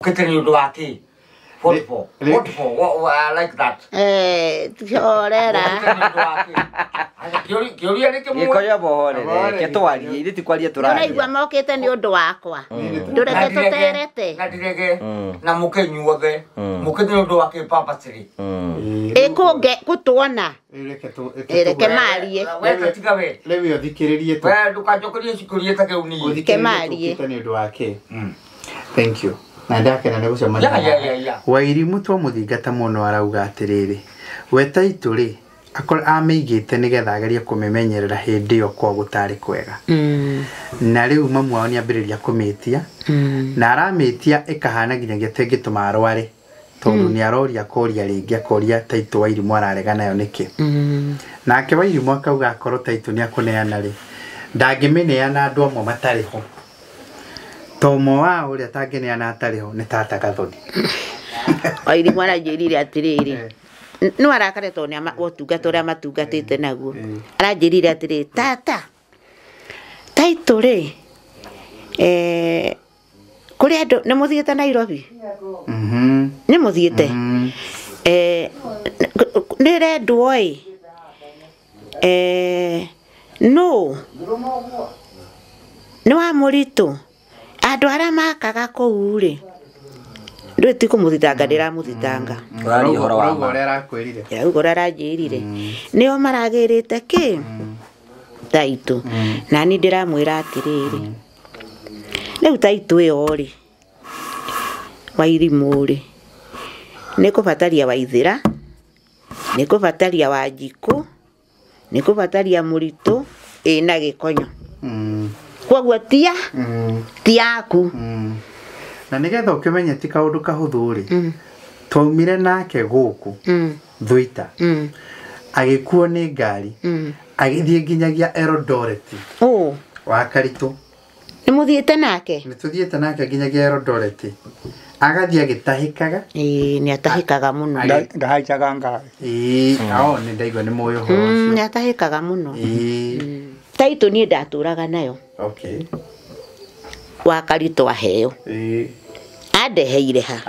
Continue to waki. What for? What for? What I like that. Ikoya bohore ke twarie iri tikwarie turaria. Unaigua mokete ni undu wakwa. Ndureke tuterete. Na direge na mukenyuothe. Mukete ni undu wake papaciri. Ikunge gutwona. Ereke marie. Wewe tiga we. Lewe othikiririe tu. Wewe ndukajokerie cikurie take uni. Ke marie. Ni undu wake. Thank you. Na ndakena ne gucemania. Ya. Wairimu twa muthingata muno arauga atiriri. We Taitu ri akora ameigite nigetha agerie kumimenyerera hindi yo kwa gutari kwega. Na riu mamu wao ni ambiriria kumitia. Na aramitia ikahana nginyagia tengituma arware. Tondu ni aroria koria ringi akoria Taitu Wairimu ararega nayo niki. Nake Wairimu akauga akoro Taitu ni akuneana ri. Ndangimeneana andu amwe matari ho. Tomo wao uri atangeneana atari ho ni tata Gathoni. Wairimu aranjirire atiriri. No arakaretwo ni otungata uria matungatite naguo. Aranjirire atiriri tata. Taitu ri kuri andu ni muthiete Nairobi. Ni muthiete. Ni rendwo no. No amuritu. Andu aria makaga kuu ri. Ndu ti kumuthitanga ndiramuthitanga. Urari horo wa ma. Arakwirire. Ya ugora ranjirire. Nio maragirite ki? Taitu. Na ni ndiramwira atiriri. Riu Taitu iyo ri. Wairimu ri. Ni kubataria Waithira. Ni kubataria Wanjiku. Ni kubataria Muritu ina Gikonyo. Kwoguo tia tiaku. Na nigetha ukimenye ti kaundu kahuthu ri. Twaumire nake guku. Thwita. Agikuo ni ngari. Agithie nginyagia Eldoret. Wa Karitu. Ni muthiete nake? Ni tuthiete nake nginyagia Eldoret. Agathie agitahikaga. Ni atahikaga muno. Ndahaicaga ngari. Ni ndaigua ni moyo ho. Ni atahikaga muno. Taitu ni ndaturaga nayo. Okay. Wa Karitu aheo. Andeheire ha.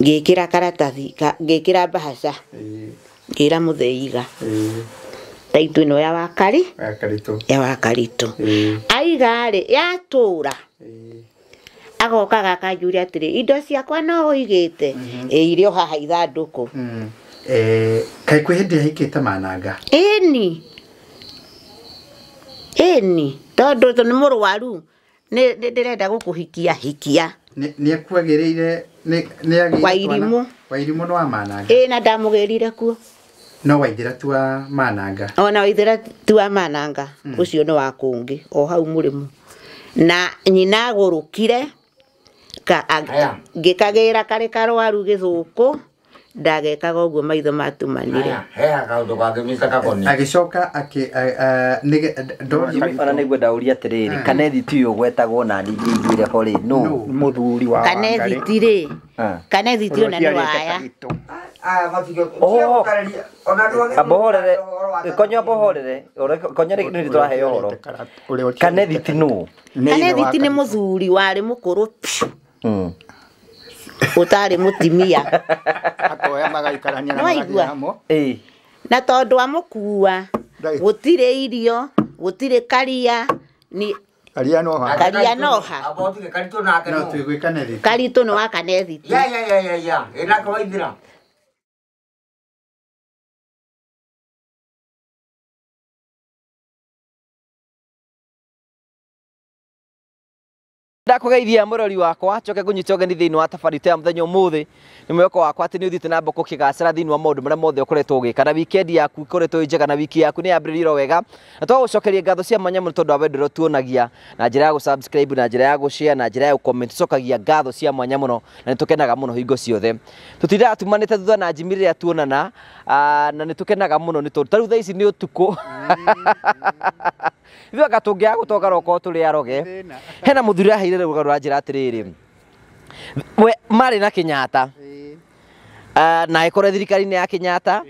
Ngikira karatathi, ngikira bahasha. Ngira mutheiga. Taitu no ya Wakari. Wa Karitu. Ya Wakaritu. Aiga ri yatura. Agoka akajuri atiri indo ciakwa no uigite. Irio haha ithanduku. Kai kwi hindi ahikite mananga. Eni tondu to ni murwaru ni ndirenda gukuhikia hikia ni akuagirire ni agi Wairimu no amananga na ndamugirire kuo no Waithira tu mananga ona Waithira tu mananga ucio no wakungi o hau murimu na nyina gurukire ngikagira kare karwaru githuku ndagekaga uguo maitho matumanire agicoka ona niguo ndauria atiriri Kanethi ti uyu gwetagwo na ndingire ho ri no muthuri wa Kanethi tiri Kanethi ti ona ni waya abohorere Gikonyo abohorere Gikonyo ni turahe horo Kanethi ti no Kanethi ti ni muthuri wari mukuru utari mutimia atoya magaikarania na magamo na tondu amukua gutire irio gutire karia ni karia noha abotike Karitu nake no twigwikane ri Karitu no wa Kanethi ya ina kwa Waithira ndakugeithia murori wakwa coke kunyita ogeni thiini wa tabarite ya muthenya umuthi ni mweko wakwa ati ni uthite na mboko kigacira thiini wa maundu maria mothe ukoretwo ugika na weekend yaku ikoretwo njega na wiki yaku ni yambiririe wega na twagucokeria ngatho cia mwanya muno tondu wa wendero tuonagia na njira ya subscribe na njira ya share na njira ya comment cokagia ngatho cia mwanya muno na nitukenaga muno hingo ciothe tutindaga tumanite thutha na njimirire atuonana na nitukenaga muno ni tondu taru thaici ni utuku ithuĩ anga tũngĩaga gũtoka roko tũrĩ aroge hena mũthuri aheire rũgano rwa njĩra atĩrĩrĩ we marĩ na Kenyatta na agĩkorwo thirikari-inĩ ya Kenyatta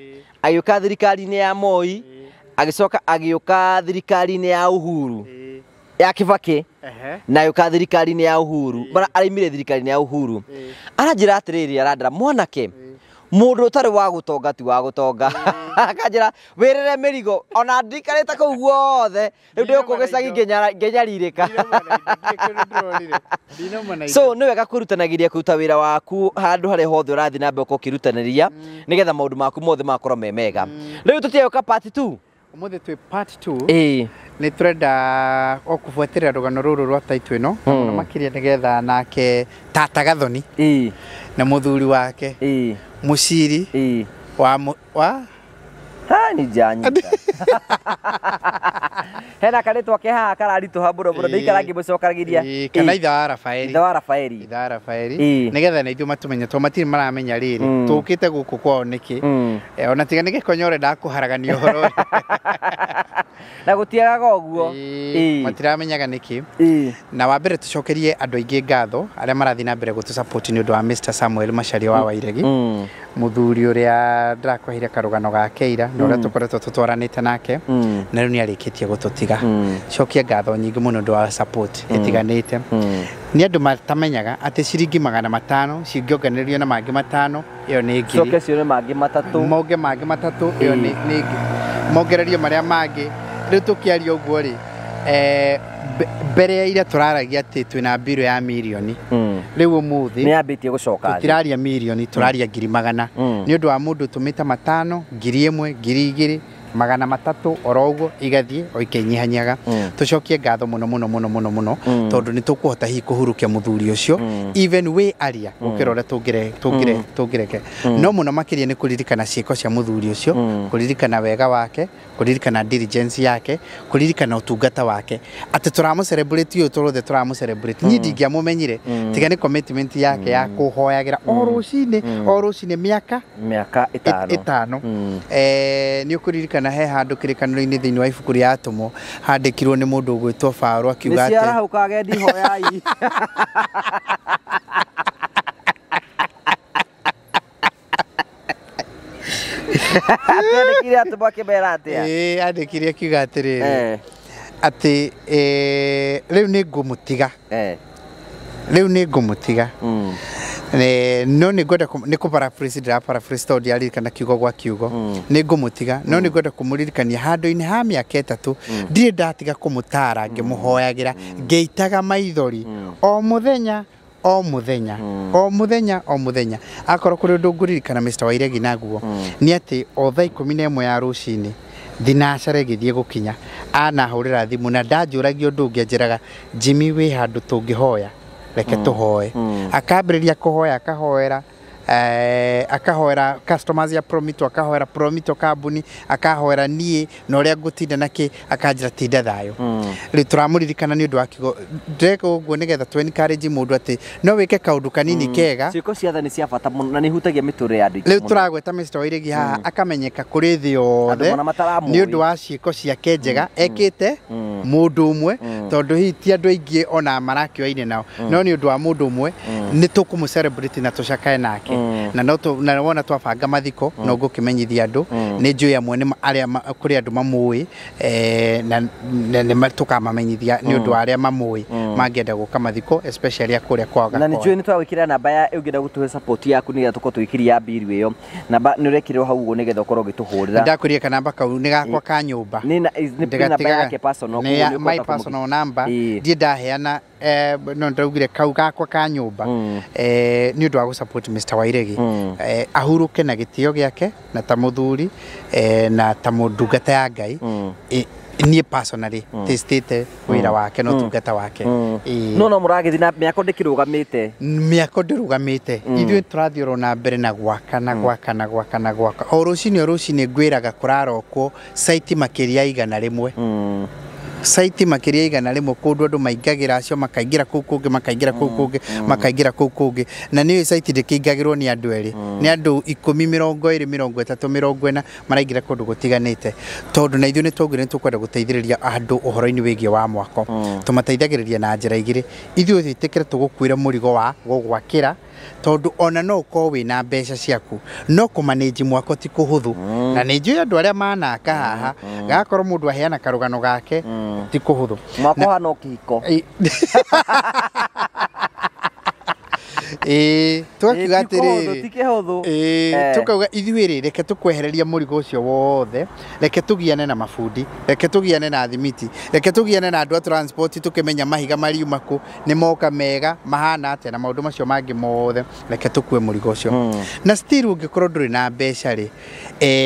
agĩũka thirikari-inĩ ya Moi agĩcoka agĩũka thirikari-inĩ ya Uhuru ya Kibaki na yuka thirikari-inĩ ya Uhuru bara araimire thirikari-inĩ ya Uhuru aranjira atiriri arandara mwanake mundu utari wa gutonga ti wa gutonga akanjira wirire mirigo ona ndikarite kuu guothe riu ndi uku gicagi ngenyaririka so ni wega kwirutanagiria kuruta wira waku handu haria hothe urathi na mbere ukirutaniria nigetha maundu maku mothe makorwo me mega riu tutioka part 2 umuthi twi part 2 ni turenda okufuatirira rugano ruru rwa taitu ino na makiria nigetha nake Tata Gathoni na muthuri wake muciri wa ni janyi hena karitwa ke ha kararito haburo buro ndikarangi mucokaragiria kana itha Rafaeli nigetha na ithu matumenye to matiri maramenya riri tukite guku kwao niki ona tiga nige konyore ndakuharagania uhoro na gutiagaga uguo matiramenyaga niki na wa mbere tucokerie andu aingi ngatho aria marathi na mbere gutu support ni undu wa Mr Samuel Macharia wa Wairegi muthuri uria ndakwahire karugano ga Keira na uria tukoretwo tutwaranite nake na riu ni arikitie gututiga cokia ngatho nyingi muno ndu wa support itiganite ni andu matamenyaga ati ciringi 500 cingionganirio na mangi 5 iyo ni ngiri coke cio ni mangi matatu iyo ni mongererio maria mangi riu tukiaria uguo ri mbere ya ira turaragia ati twina biro ya milioni riu umuthi ni ambitie gucoka tiraria milioni turaria ngiri 100 ni undu wa mundu tumita 5 ngiri 1 ngiri 2 300 oroguo igathie oikenyihanyaga tucokie ngatho muno tondu ni tukuhota hi kuhurukia muthuri ucio even we aria ukirora tungireke no muno makiria ni kuririkana ciiko cia muthuri ucio kuririkana wega wake kuririkana diligence yake kuririkana utungata wake ati turamu celebrate yo turothe turamu celebrate ni ndingia mumenyire tiga ni commitment yake ya kuhoyagira o rucine miaka 5 ni ukuririkana he handu kirikaniro-ini thiini wa ibuku ria atumo handikirwo ni mundu gwitwo Faro akiuga ati niciara hau kagendi hoyai andikire atumo akimera atia andikire akiuga atiriri ati riu ni ngumutiga no ni gwenda ni ku paraphrase to diari kana kiugo gwa kiugo ni ngumutiga no ni gwenda kumuririkania handu-ini ha miaka 3 ndire ndatiga kumutara ngimuhoyagira ngeitaga maithori o muthenya akorwo kuri undu nguririkana Mr Wairegi naguo ni ati o thaa 11 ya rucini thinacara githie gukinya anahurira thimu na ndanjuragia undu ngianjiraga Jimmy wi handu tungihoya reke tuhoe akambiriria kuhoya akahoera customers ya Promito kambuni akahoera nie na uria ngutinda naki akanjira tinda thayo ri turamuririkana ni undu wa kigo ndeko uguo nigetha tu encourage mundu ati no wike kaundu kanini kega ciiko ciatha ni cia bata muno na ni hutagia miture ya andu riu turagweta Mr Wairegi haha akamenyeka kuri thi yothe ni undu wa ciiko ciake njega ekite mundu umwe tondu hiti andu aingi ona marakioine nao no ni undu wa mundu umwe ni tukumu celebrate na tucakae nake na wona twabanga mathiko no ngukimenyithia andu ni njui amwe ni aria kuri andu mamui na ni tukamamenyithia ni undu aria mamui mangienda guka mathiko especially akuria kwaga na ni njui ni twawikira namba ya ungienda gutuhe support yaku ni tuko twikiria biru iyo namba ni urekire hau uguo nigetha ukorwo gituhurira ndakuria kana namba kau ni gakwa ka nyumba ni namba yake personal ni my personal number ndi ndaheana no ndaugire kau gakwa ka nyumba ni undu wa gu support Mr Wairegi ahuruke na gitio giake na ta muthuri na ta mundungata ya Ngai ni personally testete wira wake no tungata wake no muragithi na miako ndikirugamite ithuĩ turathiũrwo na mbere na gwaka o rucini ngwĩraga kũrarokwo site makĩria 100 site makiria 100 kundu andu maingagira acio makaingira kuu kungi na ni site ndikingagirwo ni andu eri ni andu 10 20 20 30 40 maraingira kundu gutiganite tondu na ithuĩ ni twogire tukwenda guteithĩrĩria andu uhoro-ini wigie wa mwako tumateithagĩrĩria na njĩra igĩrĩ ithuĩ twitikire tugukwira murigo wa gugwakira tondu ona no ukorwo wina mbeca ciaku no kumanage mwako ti kuhuthu na ni njui andu aria manaka haha gakorwo mundu aheana karugano gake ti kuhuthu mwako hana ukihiko twakiuga atiriri tikihuthu tukauga ithuiri reke tukwehereria murigo ucio wothe reke tugiane na mafundi reke tugiane na thimiti reke tugiane na andu a transport tukimenya mahiga mariuma ku ni moka mega mahana atia na maundu macio mangi mothe reke tukue murigo ucio na still ungikorwo nduri na mbeca ri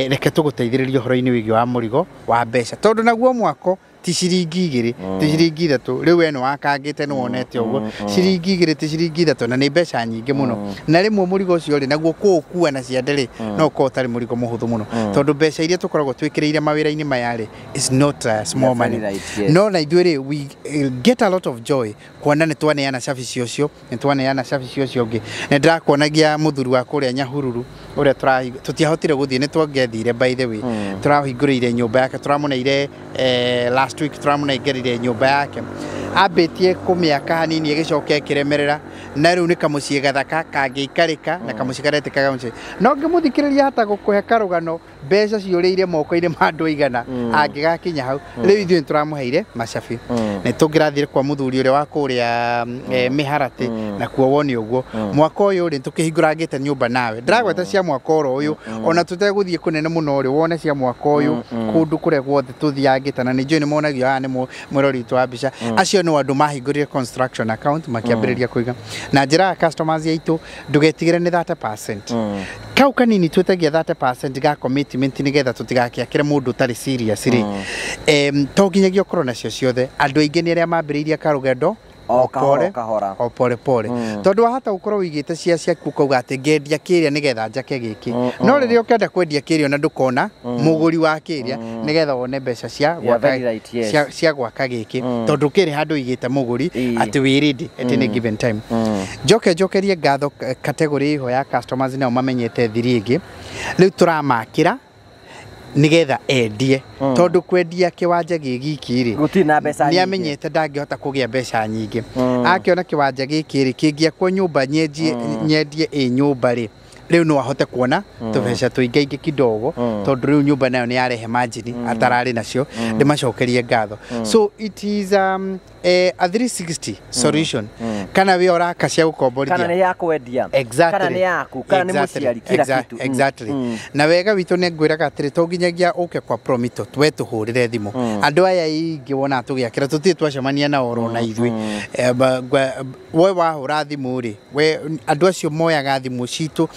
reke tuguteithiririe horo-ini wigi wa murigo wa mbeca tondu naguo mwako ti ciringi 2 ti ciringi 3 riu eno wakangite no wonete uguo ciringi 2 ti ciringi 3 na ni mbeca nyingi muno na rimwe murigo ucio ri naguo kuukua na ciandere no ko tari murigo muhuthu muno tondu mbeca iria tukoragwo twikireire mawira-ini mayari is not small money no na ithuiri we get a lot of joy kuona ni twaneana service ucio ni twaneana service ucio ungi ni ndakuonagia muthuri wa kuria Nyahururu uria tutiahotire guthie ni twangethire by the way turahingurire nyumba yake turamuneire last week turamunengerire nyumba yake abetie kumiaka hanini igicoka ikiremerera na riu ni kamucie gathaka kangiikarika na kamucie karete kagamucie no ngimuthikiriria hata gukuhe karugano mbeca ciuriire moko-ini ma andu aigana angigakinya hau riu ithuĩ turamuheire macabi ni tungirathire kwa muthuri uria wa kuria miharati na kuo woni uguo mwaka uyu ri tukihingurangite nyumba nawe ndiragweta cia mwaka uyu ona tuteguthie kunene muno ri wone cia mwaka uyu kundu kuria guothe tuthiangite na ni njui ni monagio aya ni mwirori tu wa mbica acio ni andu mahingurire construction account makiambiriria kuiga na njira ya customers yaitu ndugetigire ni 30% kau kanini twetagia 30% ga commitment nigetha tutigakiakire mundu tari serious ri to nginyagia ukorwo nacio ciothe andu aingi ni aria mambiriirie karugendo o pore tondu wahota gukorwo wigite cia ciaku ukauga ati ngendia kiria nigetha njake giki no riria ukenda kwendia kiria na ndukona muguri wa kiria nigetha wone mbeca cia gwaka giki tondu kiri handu igite muguri ati we ready at any given time njokerie ngatho category iho ya customers nao mamenyete thiri ingi riu turamakira nigetha endie tondu kwendia kiwanja gigiki ri gutina mbeca nyingi ni amenyete ndangihota kugia mbeca nyingi akiona kiwanja giki ri kingia kwa nyumba nyendie nyumba ri riu no ahote kuona tubeca tuingaingi kidogo tondu riu nyumba nayo ni yarehe margin atarari nacio ndimacokerie ngatho so it is a 360 solution kana we oraka cia gukomborithia kana ni ya kwendia kana ni yaku kana ni muciari kila kitu exactly na wega witu ni ngwiraga atiri to nginyagia uke kwa Promito twe tuhurire thimu andu aya ingi wona tugiakira tuti twacemania na oro na ithui we wahura thimu ri we andu acio moyaga thimu citu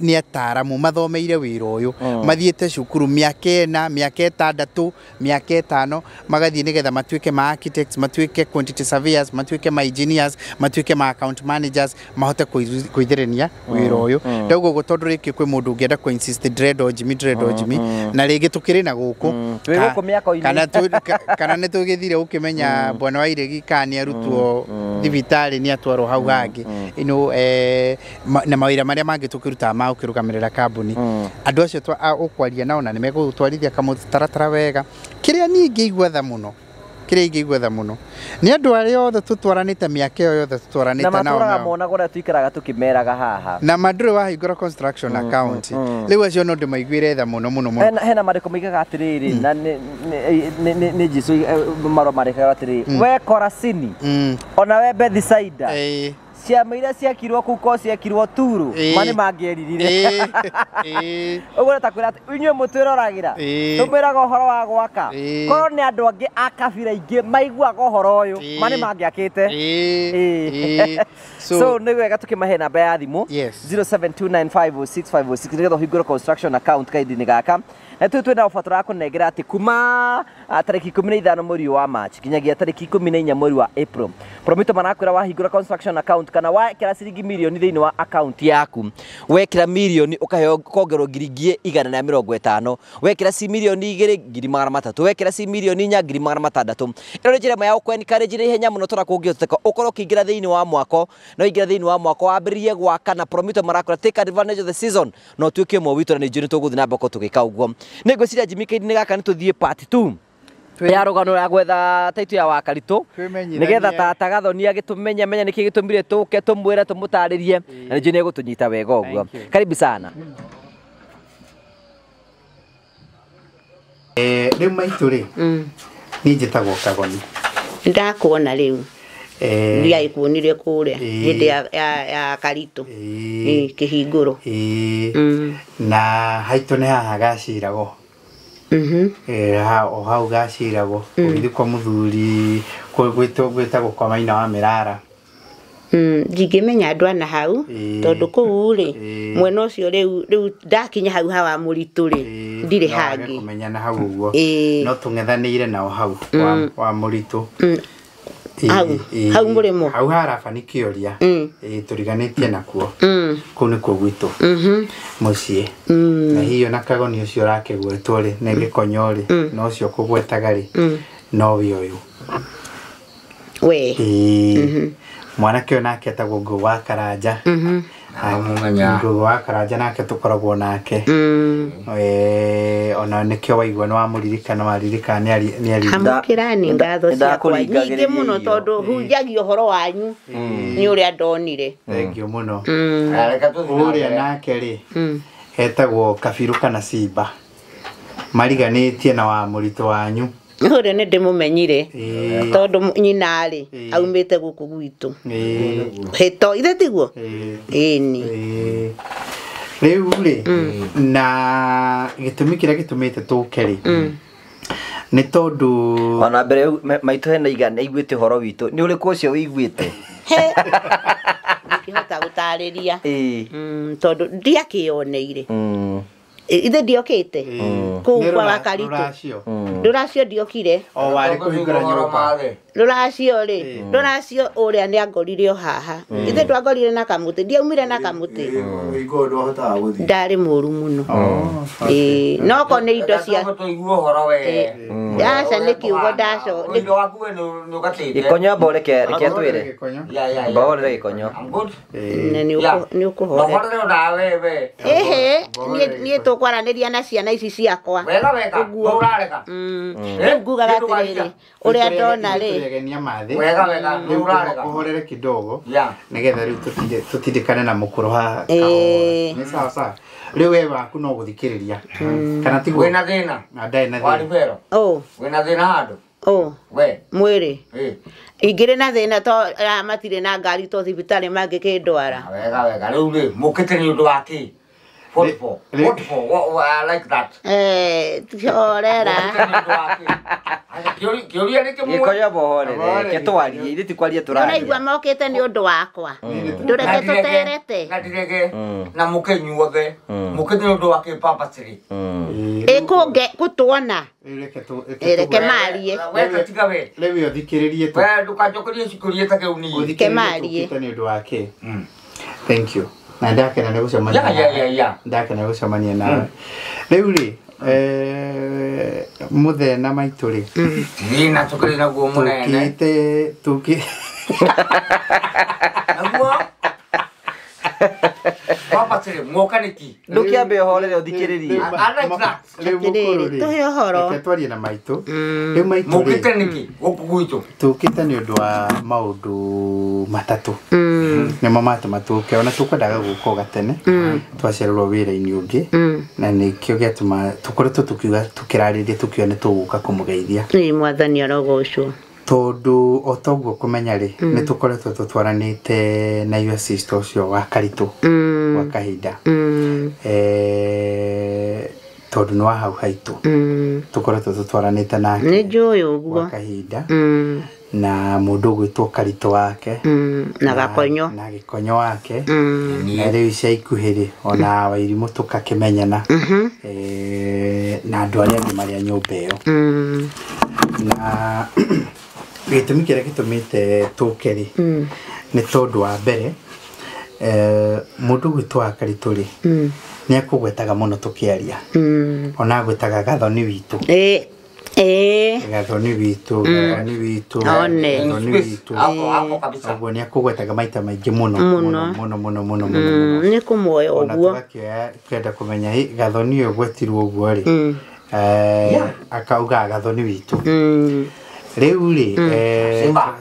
ni ataramu mathomeire wira uyu mathiete cukuru miaka 4 miaka 6 miaka 5 magathie nigetha matuike ma architects matuike quantity surveyors matuike ma engineers matuike ma account managers mahote kuithirenia wira uyu ndogo gutondu riki kwi mundu ungienda ku insist Jimmy na rigi tukiri na guku kana ni tugithire ukimenya bwana wa iregi kani arutwo thibitari ni atwaro hau hangi na mawira maria mangi tukiruta ma ukirugamirira kambuni andu acio ukwaria nao na ni megutwarithia kamutaratara wega kiria ningi igwetha muno ni andu aria othe tutwaranite miaka iyo yothe tutwaranite nao na maturaga mona gora tuikaraga tukimeraga haha na mandure wa hingura construction account riu acio no ndimaiguire tha muno hena mariko migaga atiriri na ni jisu maro marikaga atiriri we koracini ona we Bethsaida ciama iria ciakirwo kuko ciakirwo Turu mani mangieririre uguo takwira inywe mutwiragira tumiraga uhoro wa gwaka korwo ni andu angi akabira ingi maiguaga uhoro uyu mani mangiakite so ni wega tukimahe namba ya thimu 0729506506 nigetha uhingure construction account kaidi-ini gaka na twenda ubatara kunengera ati kuma tariki 15 mweri wa March kinyagia tariki 14 mweri wa April Promito marakwira wahingura construction account kana wekira ciringi milioni thiini wa account yaku wekira milioni ukaheo kongerwo ngiri 150 wekira ci milioni 2,300 wekira ci milioni 4,600 ino ni njira ya ukwencourage ihenya muno tora kungihoteka ukorwo kingira thiini wa mwako no ingira thiini wa mwako wambiririe gwaka na Promito marakwira take advantage of the season no tuike mwe witu na ni njuni tuguthi na mbako tugika uguo nigwiciria Jimmy kaidi ni gaka ni tuthie part 2 ya rugano ya gwetha taitu ya Wakaritu nigetha tata Gathoni agitumenya menya niki gitumire tuke tumwira tumutaririe na nje nego tunyita wega uguo. Karibu sana. Riu maitu ri ni njitagwo Kagoni ndakuona riu ndia ikunire kuria hindi ya Karitu kihinguro na haitu ni haha gacirago o hau gacirago ugithi kwa muthuri gwitagwo kwa Maina wa Mirara ndingimenya andu ana hau tondu kuu ri mwena ucio riu ndakinya hau hawa muritu ri ndire hangi kumenya na hau uguo no tung'ethanire nao hau wa muritu hau murimo hau harabani kioria turiganitie nakuo kuu nikuo gwitu mucii na hiyo na Kagoni ucio rakigwetwo ri nengikonyo ri no ucio kugwetaga ri no wi uyu we mwanake nake etagwo Ngugi wa Karanja Ngugi wa Karanja nake tukoragwo nake ona nikio waigua no amuririkana waririkana ni ari hamukirani ngatho ciakwa nyingi muno tondu hunjagia uhoro wanyu ni uria ndonire thengio muno uria nake ri etagwo Kabiru kana Simba mariganitie na wa murito wanyu ore ne ndimumenyire tondu nyina ri aumite guku gwitu heto ithe tiguo ni riu ri na gitumi kiria gitumite tuke ri ni tondu ona mbere maitu hena igana igwite horo witu ni uri kucio wiguite kihota gutariria tondu ndiakioneire ithe ndiokite kuu kwa Wakaritu ruracio ndiokire o wari kuhingura nyumba ruracio ri ruracio uria ni angorire o haha ithe twangorire na kamuti ndiaumire na kamuti igodo hota guthi ndari muru muno no ko ni indo cia tuiguo horo we aca ni kiugo ndaco ni waku we no gatite ikonyo boreke reke twire ya boreke ikonyo ni ukuhora no horo ndawe we ni tukwaraniria na ciana ici ciakwa wega urareka ngugaga atiriri uria ndona ri wega urareka kuhorere kidogo nigetha riu tutindikane na mukuru haha ni sawa sawa riu we waku no guthikiriria kana tiguo wina thina na ndai na wari vero wina thina handu we mwiri ingire na thina to matire na ngari to thibitari mangikindwara wega riu ri mukite ni undu waki What for? I like that. Chorera. Kiuria ni kimu. Ikoya bohore ke twari iri tikwaria turari. Na igwa mokete ni undu wakwa. Ndureke tuterete. Ngadirege na mukenyuothe. Mukete ni undu wake papa siri. Ekuge kutuona. Ereke marie. Weka tiga we. Lewi othikiririe tu. We ndukajokorie cikurie take uni. Ke marie. Ni undu wake. Thank you. Na ndakena ni gucemania ndakena gucemania nawe riu ri muthena maitu ri ni na tukiri na guo munene tuki naguo papa tiri mwokaniki ndukiambe horere uthikiririe tuhe horo ke twarie na maitu riu maitu mukite niki guku gwitu tukite ni undu wa maundu matatu ni mamatu matuke ona tukwendaga guko gatene twacererwo wira-ini ungi na nikio giatuma tukoretwo tukiuga tukiraririe tukione tuguka kumugeithia ni mwathani arogocwo tondu otoguo kumenya ri ni tukoretwo tutwaranite na your sister ucio wa Karitu wa kahinda tondu no hau haitu tukoretwo tutwaranite nake ni njuyu uguo wa kahinda na mundu gwitwo Karitu wake na gakonyo na gikonyo wake na riu cia ikuhiri ona Wairimu tukakimenyana na andu aria angi maria nyumba iyo na gitumi kiria gitumite tukeri ni tondu wa mbere mundu gwitwa Karitu ri ni akugwetaga muno tukiaria ona gwetaga Gathoni witu Gathoni witu hapo kabisa oguo ni akugwetaga maita maingi muno ni kumoyo oguo ona kenda kumenya Gathoni uyo gwetirwo uguo ri akauga gathoni witu riu ri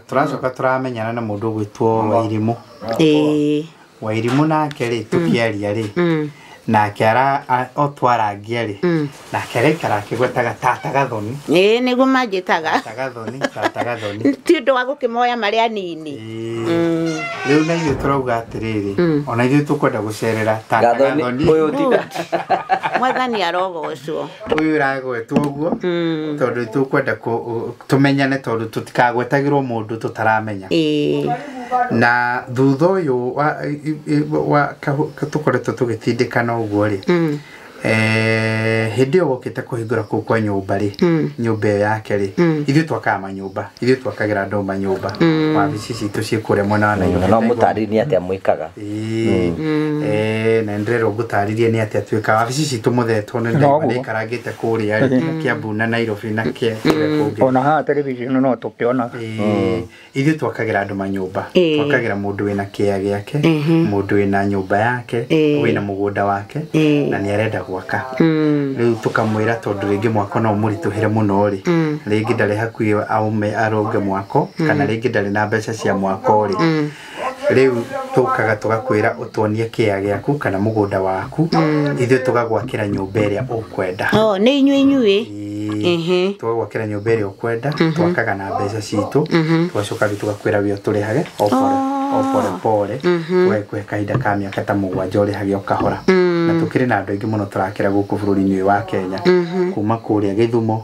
turacoka turamenyana na mundu gwitwo Wairimu nake ri tukiaria ri nake otwarangia ri nake araikara akigwetaga tata gathoni niguo manjitaga tata gathoni ti undu wa gukimoya mari anini riu na ithuĩ turauga atiriri ona ithuĩ tukwenda gucerera tata gathoni uyu tika mwathani arogocwo uyu ragwetwo uguo tondu tukwenda tumenyane tondu tutikagwetagirwo mundu tutaramenya na thutha uyu wa tukoretwo tugitindikana uguo ri hindi yo gukite kuhingura ku kwa nyumba ri nyumba yake ri ithuĩ twakaga manyumba ithuĩ twakagira andu manyumba wabici citu cikure mwena wa Nairobi no mutaririe atia mwikaga na ndrero gutaririe ni atia twika wabici citu muthetwo ni ndai karangite kuria Kiambu na Nairobi na ona ha television no tukiona ithuĩ twakagira andu manyumba twakagira mundu wina kia giake mundu wina nyumba yake wina mugunda wake na ni arenda gwaka riu tukamwira tondu ringi mwako no murituhire muno ri ringi ndari hakuhi aume aronge mwako kana ringi ndari na mbeca cia mwako ri riu tukaga tugakwira utonie kia giaku kana mugunda waku ithuĩ tugagwakira nyumba iria ukwenda ni inyuĩ tugagwakira nyumba iria ukwenda twakaga na mbeca citu tugacoka tugakwira wio turihage pole wekwe kahinda ka miaka ta 7 urihage ukahora na tukiri na andu aingi muno turakira guku bururi-ini wa Kenya kuma kuria Githumo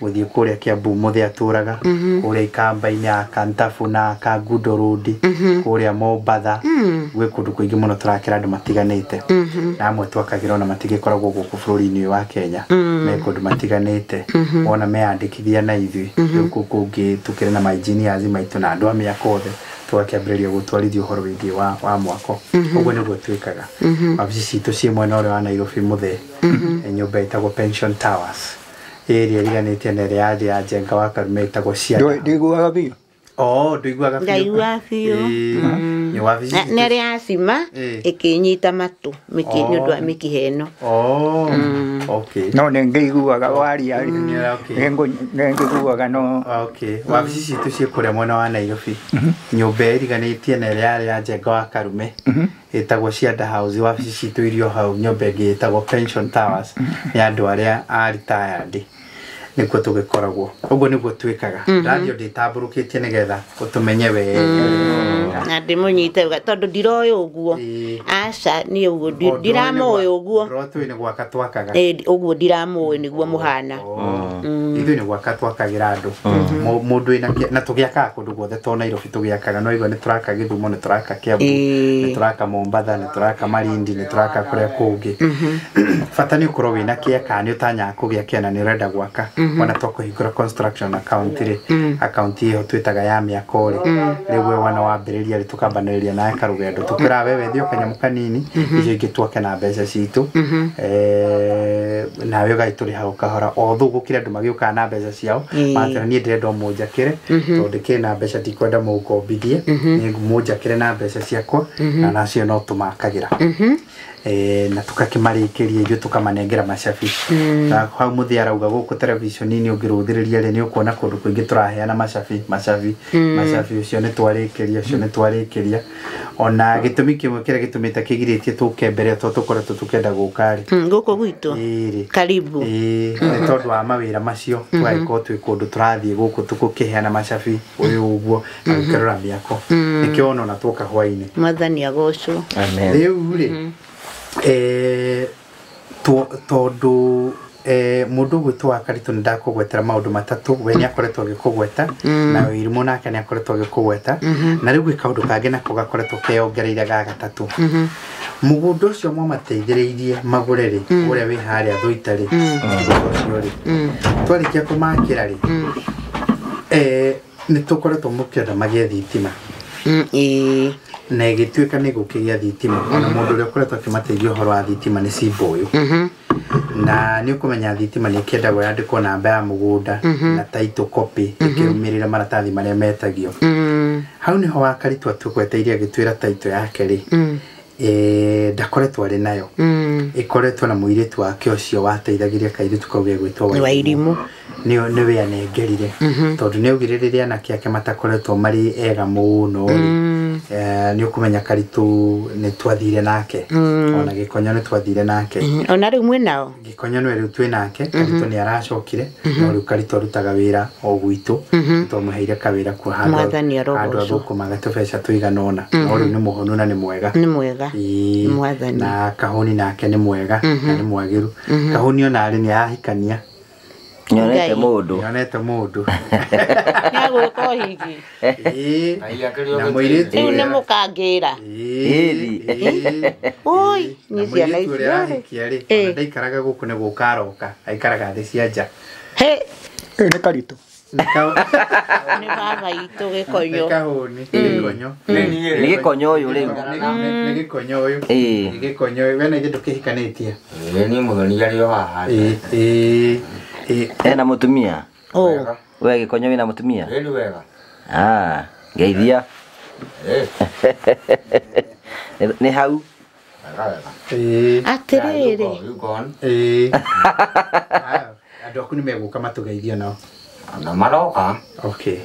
guthii kuria Kiambu muthe aturaga kuria Ikamba-ini Akantafu na Kangundo Road kuria Mombatha gwe kundu kuingi muno turakira andu matiganite na amwe twakagira ona matigikoragwo guku bururi-ini wa Kenya me kundu matiganite ona meandikithia na ithuĩ guku kungi tukiri na engineers maitu na andu a miaka othe twakiambĩrĩria gũtwarithia ũhoro wĩgiĩ wa mwako ũguo nĩguo twĩkaga wabici citũ ciĩ mwena ũrĩa wa Nairobi mũthee nyũmba ĩtagwo Pension Towers ĩrĩa ĩriganĩtie na ĩrĩa ya Njenga wa Karume ĩtagwo Cianda ndiguaga biũ ndũiguaga biũ nĩ wabici nĩ rĩa cima ĩkĩnyita matũ nĩ ũndũ wa mĩkiha ĩno okay no nĩngĩiguaga waria nĩngĩiguaga no wabici citũ ciĩ kũrĩa mwena wa Nairobi nyũmba ĩriganĩtie na ĩrĩa ya Njenga wa Karume ĩtagwo Cianda House wabici citũ irio hau nyũmba ĩngĩ ĩtagwo Pension Towers nĩ andũ arĩa a retired nikuo tugikoragwo uguo niguo twikaga radio nditamburukitie nigetha utumenye we na ndimunyite tondu ndiroyo uguo aca ni uguo ndiramoyo uguo rotwe ni gwaka twakaga uguo ndiramoyo niguo muhana ithu ni gwaka twakagira andu mundu ina na tugiaka kundu guothe to Nairobi tugiakaga no igwa ni turaka Githumo ni turaka Kiambu ni turaka Mombatha ni turaka Malindi ni turaka kuria kungi bata ni ukorwo wina kiaka ni utanya kugiakia na ni urenda gwaka wana twakuhingura construction account ri account iyo twitaga ya miako ri riwe wana wambiriria ri tukambaniriria nawe karugendo tukira wewe thio kanyamu kanini icio ingi twake na mbeca citu nawe gaituri hau kahora othu gukira andu magiuka na mbeca ciao matira nie ndirenda munjakire tondu kina mbeca tikwenda mukombithie ni munjakire na mbeca ciakwa na nacio no tumakagira na tukakimarikiria ithu tukamanengera macabi na hau muthi arauga guku television-ini ungiruthiriria ri ni ukuona kundu kuingi turaheana macabi ucio ni twarikiria ona gitumi kimwe kira gitumite kigiritie tukembere to tukoretwo tukenda gukari guku gwitu karibu ni tondu wa mawira macio twaiko twi kundu turathie guku tukukiheana macabi uyu uguo akerora miako nikiono na tuka hwaini mwathani agocwo amen riu ri tondu mundu gwitwa Karitu ndakugwetera maundu matatu we ni akoretwo agikugweta na Wairimu nake ni akoretwo agikugweta na riu gwika undu kangi nako gakoretwo keyongereire ga gatatu mugundu ucio mwamateithiriirie magure ri uria wi haria Thũita ri ucio ri twarikia kumakira ri ni tukoretwo mukienda magie thitima na igituika ni gukigia thitima ona mundu uria ukoretwo akimateithia uhoro wa thitima ni Simboyu na ni ukumenya thitima ni kiendagwo yandikwo namba ya mugunda na title copy ikirumirira maratathi maria metagio hau niho wa Karitu atugweteirie agitwira title yake ri ndakoretwo ari nayo ikoretwo na muiritu wake ucio wateithagiria kairitu kau gegwitwo Wairimu niwe anengerire tondu niugiriria anake ake matakoretwo mari ega muno ni ukumenya karitu ni twathire nake ona gikonyo ni twathire nake ona riu mwe nao gikonyo ni riu twi nake karitu ni aracokire no riu karitu rutaga wira o gwitu tumuheire kawira ku handu athuku magatubeca tuiganona no riu ni muhonu na ni mwega mwathani na kahuni nake ni mwega na ni mwagiru kahuni ona ari ni ahikania nyonete mundu nyagwiko higi na muiritu ni mukangira oi ni ciana icio ndaikaraga guku ni gukaroka aikaraga thi cia nja ni karitu ni baba itu gikonyo kahuni gikonyo ni gikonyo uyu riu ni gikonyo uyu ni gikonyo wena gindu kihikanitie ni muthoni ari haha ena mutumia we gikonyo wina mutumia ni wega geithia ni hau atiriri andu aku ni meguka matugeithia nao na maroka okay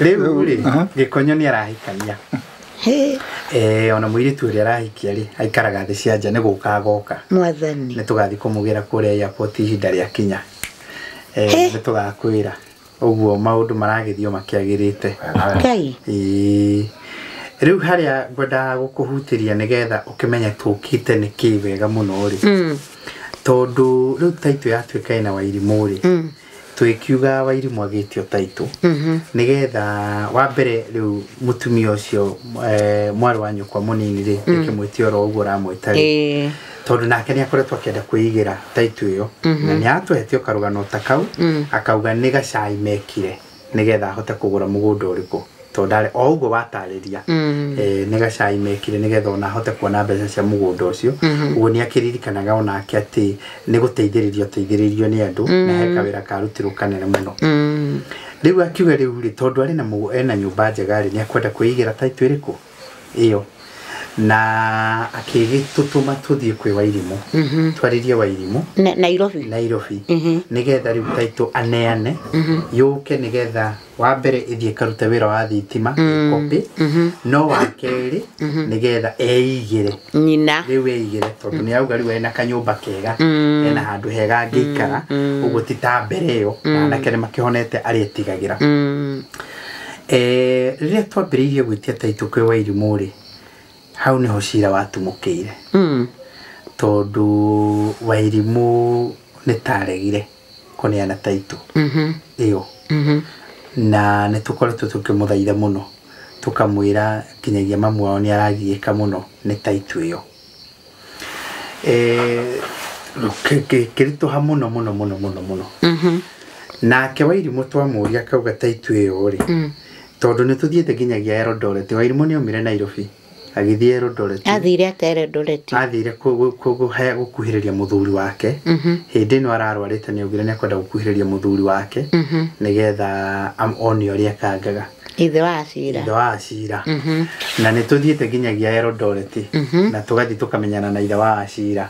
riu gikonyo ni arahikania ona muiritu uri arahikia ri aikaraga thi cia nja ni guka goka mwathani ni tugathi kumugira kuria airport ihinda ria kinya ni tugakwira uguo maundu maragithio makiagirite kai riu haria ngwenda gukuhutiria nigetha ukimenya tukite ni kiwega muno ri tondu riu taitu yatuika ina Wairimu ri twikiuga Wairimu agitio taitu nigetha wa mbere riu mutumia ucio mwaru wa nyukwa munini ri ikimwitio ro uguo ramwita ri tondu nake ni akoretwo akienda kuigira taitu iyo na ni atuhetio karugano ta kau akauga ni gacai mekire nigetha ahote kugura mugunda uriku tondare o uguo watariria ni gacai mekire nigetha ona ahote kuona mbeca cia mugunda ucio uguo ni akiririkanaga onake ati ni guteithiririo ni andu na he kawira karutirwo kanene muno riu akiuga riu ri tondu ari na ena nyumba njega ri ni akwenda kuigira taitu iriku iyo na akigitutuma tuthie kwi Wairimu twaririe Wairimu Nairobi nigetha riu taitu aneane yuke nigetha wa mbere ithie karuta wira wa thitima kopi no wa keri nigetha eigire nyina riu eigire tondu ni auga riu ena kanyumba kega ena handu hega angikara uguo ti ta mbere iyo na nakere makihonete ari etigagira riria twambiriirie gwitia taitu kwi Wairimu ri hau niho cira watumukire tondu Wairimu ni taregire kuneana taitu iyo na ni tukoretwo tukimuthaitha muno tukamwira kinyagia mamu wao ni aragiika muno ni taitu iyo kirituha muno nake Wairimu twamuria kauga taitu iyo ri tondu ni tuthiete kinyagia Eldoret Wairimu ni omire Nairobi agithie Eldoret athire Eldoret athire gukuhiriria muthuri wake hindi no ararwarite ni ugire ni akwenda gukuhiriria muthuri wake nigetha onio ria kangaga ithe wa Cira na ni tuthiete kinyagia Eldoret na tugathi tukamenyana na ithe wa Cira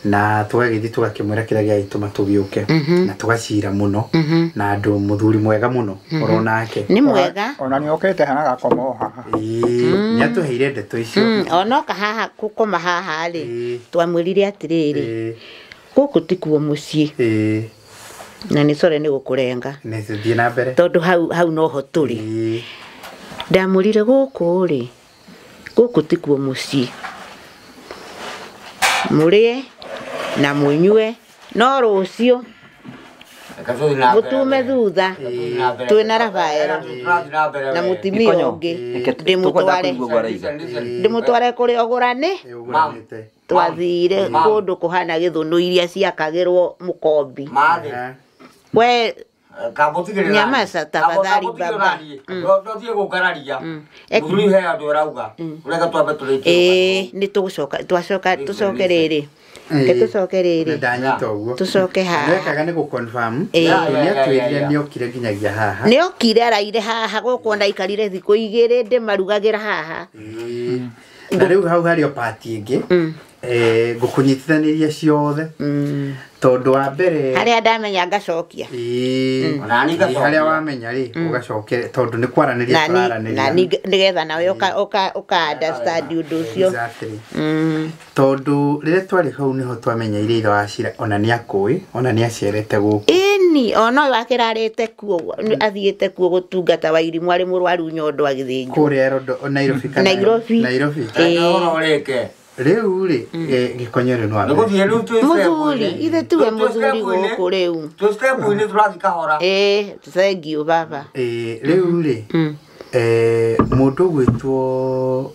na tugagithi tugakimwira kira gia ituma tugiuke na tugacira muno na andu muthuri mwega muno oronake ni mwega ona ni okete hana gakomo haha ni atuheire ndeto icio onoka haha kukoma haha ri twamwirire atiriri guku tikuo mucii na ni core ni gukurenga ni thie na mbere tondu hau no ho turi ndamurire guku ri guku tikuo mucii murie na munyue no rucio gutume thutha twina Rafaelo na mutimia ungi ndimutware kuri ogurani twathire kundu kuhana githunu iria ciakagirwo mukombi we nyamasa tafadhali baba ndothie gukararia muthuri he andu arauga ureka twambe turike ni tucoke riri ndanyita uguo tucoke haha ndekaga ni guconfirm ni atwirire ni okire nginyagia haha ni okire araire haha guku ndaikarire thiku igiri ndimarugagira haha na riu hau hari opati ingi ngukunyitithaniria ciothe tondu wa mbere haria ndamenya ngacokia haria wamenya ri ugacoke tondu ni kwaraniria twaraniria nigetha nawe uka understand undu ucio tondu riria twari hau niho twamenya iria wa cira ona ni akui ona ni acerete guku ini ona wakirarite kuo athiete kuo gutungata wa irimu ari murwaru nyondo agithinjo kuria Nairobi Riu ri gikonyere no abe. Muthuri ithe tuwe muthuri guku riu. Tu step ni turathika hora. Thank you baba. Riu ri mundu gwitwo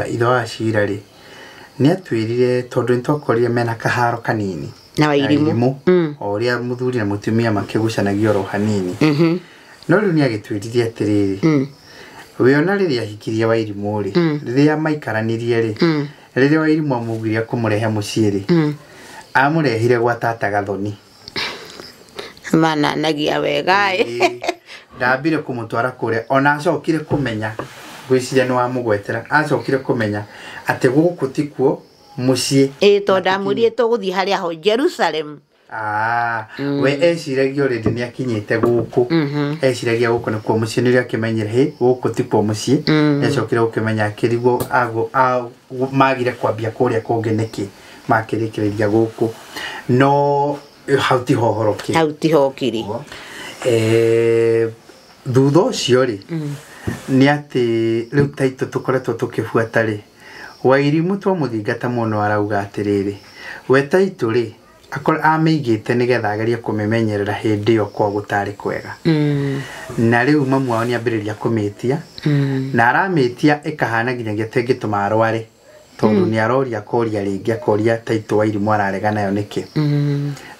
itho wa cira ri ni atwirire tondu ntokorire mena kaharo kanini na wairimu oria muthuri na mutumia makigucanagia ro hanini no riu ni agitwirire atiriri we ona riria hikirie wairimu ri riria maikaranirie ri riria wairimu amugiria kumurehe muciiri amurehire gwa tata Gathoni mana nagia wega ndambire kumutwara kuria ona acokire kumenya gwiciria no amugwetera acokire kumenya ati guku tikuo mucii to ndamurie tuguthi haria ho Jerusalem we eciragia already ni akinyite guku eciragia guku ni kuo mucii niria kimenyere he guku tikuo mucii ecokire gukimenya akirigwo magire kwambia kuria kungi niki makirikiriria guku no hauti hohoroki hauti hokiri thutha ucio ri ni ati riu taito tukoretwo tukibuata ri wairimu twa muthingata muno arauga atiriri we taito ri akora ameigite nigetha ageria kumimenyerera hindi yo kwa gutari kwega na riu mamu wao ni ambiriria kumitia na aramitia ikahana ginyagia tengituma arware tondu ni aroria koria ringi akoria taito wairimu ararega nayo niki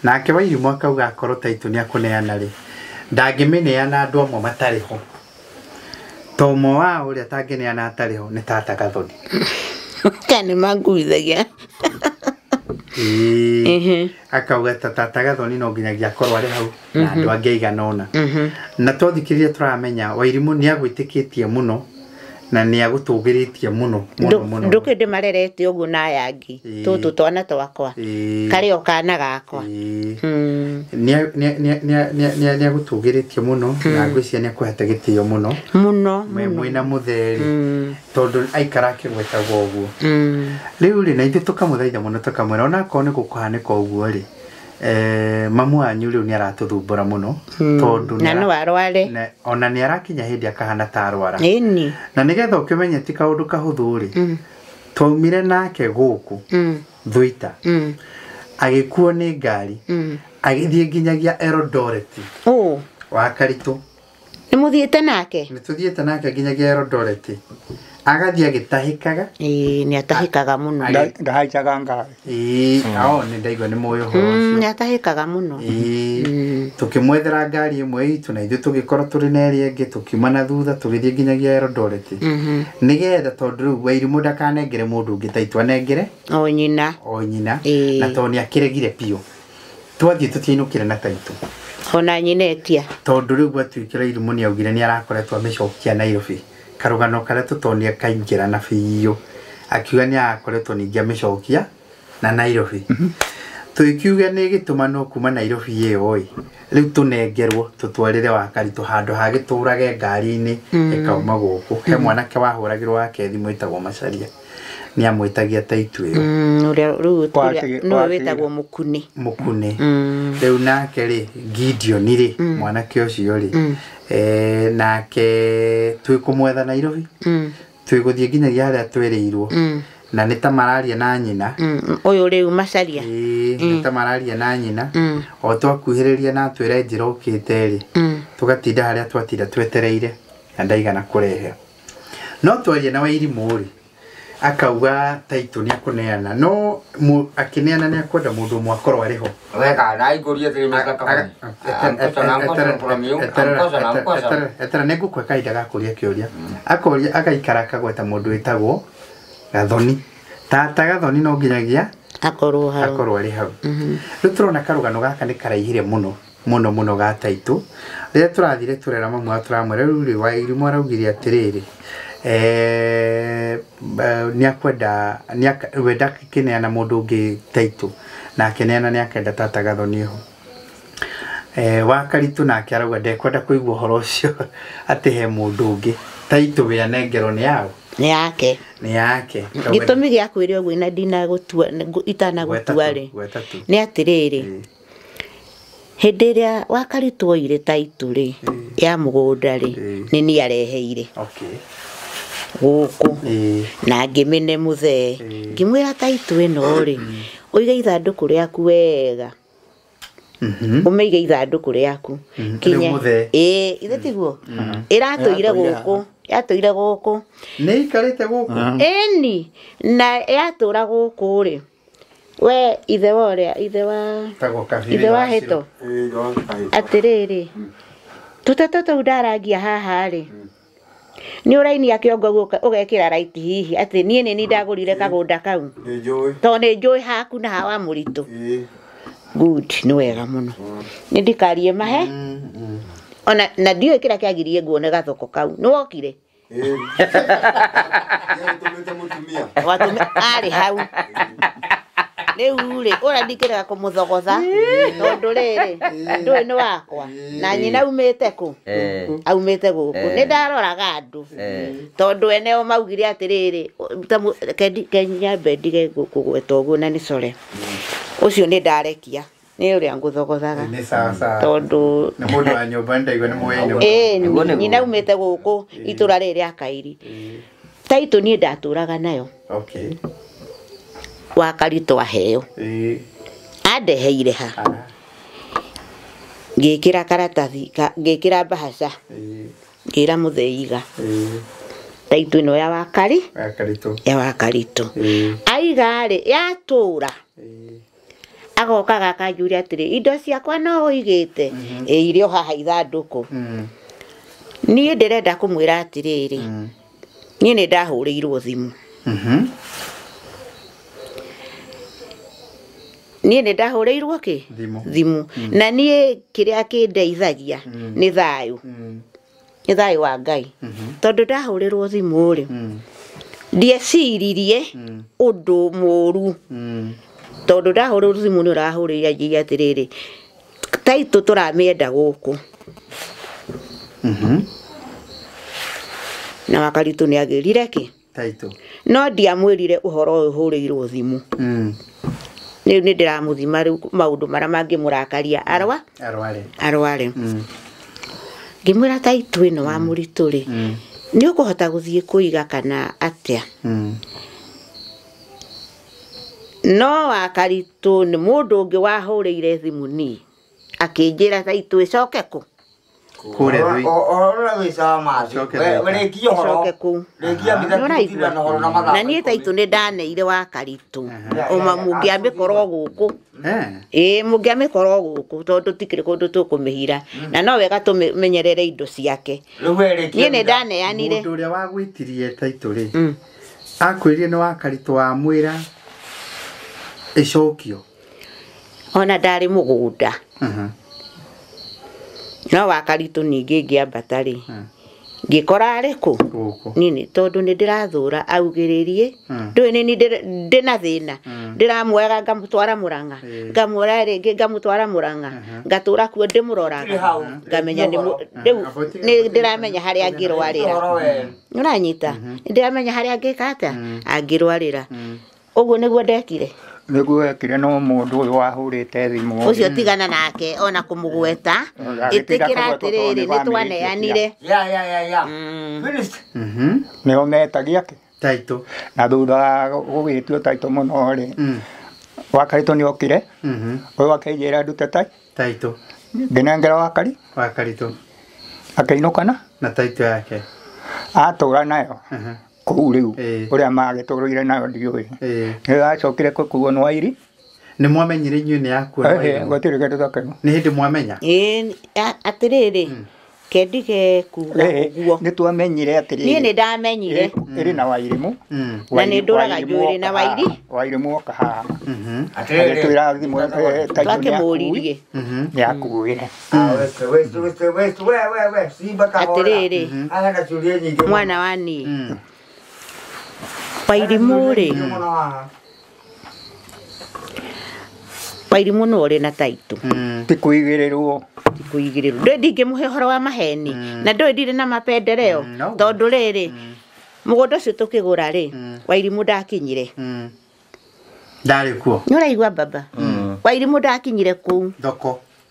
nake wairimu akauga akoro taito ni akuneana ri ndangimeneana andu amwe matariho tomo wao uri atangineana atariho ni tata Gathoni kani manguithagia akauga tata Gathoni no nginyagia korwo ari hau na andu angeiganona na twathikiria turamenya wairimu ni agwitikitie muno na ni agutugiritie muno ndukinde marerete ugu na yangi tutu twana twakwa kari okana gakwa ni agutugiritie muno na ngwiciria ni akuhete gitio muno mwina mutheri tondu aikara akigweta guguo riu ri na ithu tukamuthaitha muno tukamwira ona ko ni gukuhanika uguo ri mamu wanyu riu ni aratuthumbura muno tondu na no arware ona ni arakinya hindi akahana ta arwara na nigetha ukimenye ti kaundu kahuthu ri twaumire nake guku Thwita agikuo ni ngari agithie nginyagia Eldoret wa Karitu ni muthiete nake ni tuthiete nake nginyagia Eldoret agathia gitahikaga ni atahikaga muno ndahaicaga ngari ni ndaigua ni moyo horo ni atahikaga muno tukimwethera ngari imwe itu na ithu tugikorwo turi na eri ingi tukiuma na thutha tugithie nginyagia Eldoret nigetha tondu riu wairimu ndakanengere mundu ungi taitwa nengere o nyina na tondu ni akiregire piu twathie tutiinukire na taito ona nyinetia tondu riu gwatuikira irimu ni augire ni arakoretwo amicokia Nairobi karugano kare tutonia kaingira na fiyo akiuga ni akoretwo ningi amicokia na Nairobi tuikiuga ni gituma no kuma Nairobi yeoi riu tunengerwo tutwarire wa Karitu handu hagiturage ngari-ini ikauma guku he mwanake wahuragirwo wake thimu itagwo Macharia ni amwitagia taitu iyo no wetagwo mukune riu nake ri Gideon ri mwanake ucio ri nake twikumwetha Nairobi twiguthie nginyagia haria twerirwo na nita mararia na nyina uyu riu Macharia nita mararia na nyina o twakuhiriria na twire njira ukite ri tugatinda haria twatinda twetereire na ndaigana kurehe no twaria na wairimu ri akauga taito ni akuneana no akineana ni akwenda mundu mwakorwo ariho wega na igurie thiri maka etera nego kwa kaida gakuria kiuria akoria agaikara akagweta mundu witagwo Gathoni tata Gathoni no nginyagia akorwo ari hau riu turona karugano gaka ni karaihire muno ga taito riria turathire turera mamu turamwira riu wairimu araugire atiriri niakwenda wenda kineana mundu ungi taitu na kineana niakenda tata Gathoni ho wa Karitu nake arauga ndekwenda kuigua horo ucio ati he mundu ungi taitu we anengero ni yao ni yake gitumi gya kwire ogwo ina ndina gutua itana gutua ri ni atiriri hindi ria wa Karitu oire taitu ri ya mugunda ri ni ni areheire guku na ngimene muthe ngimwira taitu ino ri uige ithanduku riaku wega umeige ithanduku riaku kinya ithe tiguo iratuire guku yatuire guku ni ikarite guku eni na yatura guku ri we ithe wa heto atiriri tutatoto udarangia haha ri ni uraini akiongo ugekira right hihi ati nie ni ndagurire kagunda kau to ni njui haku na hawa muritu good ni wega muno ni ndikarie mahe ona na ndio kira kiagirie nguone gathoko kau ni wokire watumia ari hau Leure ora ndikira kumuthogotha tondu riri ndu ni wakwa na nyina umite ku aumite guku ni ndaroraga andu tondu eneo maugire atiriri kenya bendige kugweta uguo na ni core ucio ni ndarekia ni uria nguthogothaga ni sawa tondu ni mundu wa nyumba ndaigo ni mwene nyina umite guku itura riri akairi taitu ni ndaturaga nayo wa Karitu aheo adeheire ha ngikira karatathi ngikira bahasha ngira mutheiga taitu ino ya wa Karitu aiga ri yatura agoka gakajuri atiri indo ciakwa no uigite irio haha ithanduku ni ndirenda kumwira atiriri ni ni ndahuriirwo thimu ni ndahureirwo ki thimu na ni kiria kindeithagia ni thayu wa Ngai tondu ndahurirwo thimu ri ndieciririe undu muru tondu ndahurirwo thimu ni urahurira ngi atiriri taitu turamienda guku na wa Karitu ni agirire ki taitu no ndiamwirire uhoro uyu hurirwo thimu ni ndiramuthima riu maundu mara mangi murakaria arware ngimwira taitu ino wa muritu ri ni ukuhota guthie kuiga kana atia no wa Karitu ni mundu ungi wahuriire thimu ni akinjira taitu icoke ku kure dui ora wisa ma we kiyo horo rekia mitha na horo na matha na ni taitu ni ndaneire wa Karitu uma mungia mikoro guku mungia mikoro guku tondu tikire kundu tukumihira na no wega tumenyerere indo ciake ni ni ndaneanire mundu uria wagwitirie taitu ri akwirie ni wa Karitu wa mwira icokio ona ndari mugunda no wa Karitu ningi ngiambata ri ngikora ariku nini tondu ni ndirathura augiririe ndui ni ndina thina ndiramwega ngamutwara Murang'a ngamwora ringi ngamutwara Murang'a ngatura kuo ndimuroraga ngamenya ni ndiramenya hari angirwarira uranyita ndiramenya hari angikata angirwarira uguo niguo ndekire niguo ekire no mundu uyu wahurite thimu ucio tigana nake ona kumugweta itikira atiriri ni twaneanire ya ni ometagia ki taitu na thutha gugitio taitu muno ri wa Karitu ni okire uyu akijira ndute taitu nginengera wa Karitu akainukana na taitu yake atura nayo kuu riu uria magiturire nayo ndiui ni acokire kukuo no Wairi ni mwamenyire inyu ni yakua gotire kindu takenu ni hindi mwamenya atiriri kendige kuga guo ni twamenyire atiriri ni ndamenyire iri na Wairimu na ni nduraga njuri na Wairimu okaha atiriri twira thimu twake muririe yakuire we simba ka atiriri ana churie nyingi mwana wani Wairimu ri Wairimu no ri na taitu tikuigirirwo ndo ndingimuhe horo wa maheni na ndo ndire na mapendereo tondu riri mugondo cio tukigura ri Wairimu ndakinyire ndari kuo nyuraigwa baba Wairimu ndakinyire ku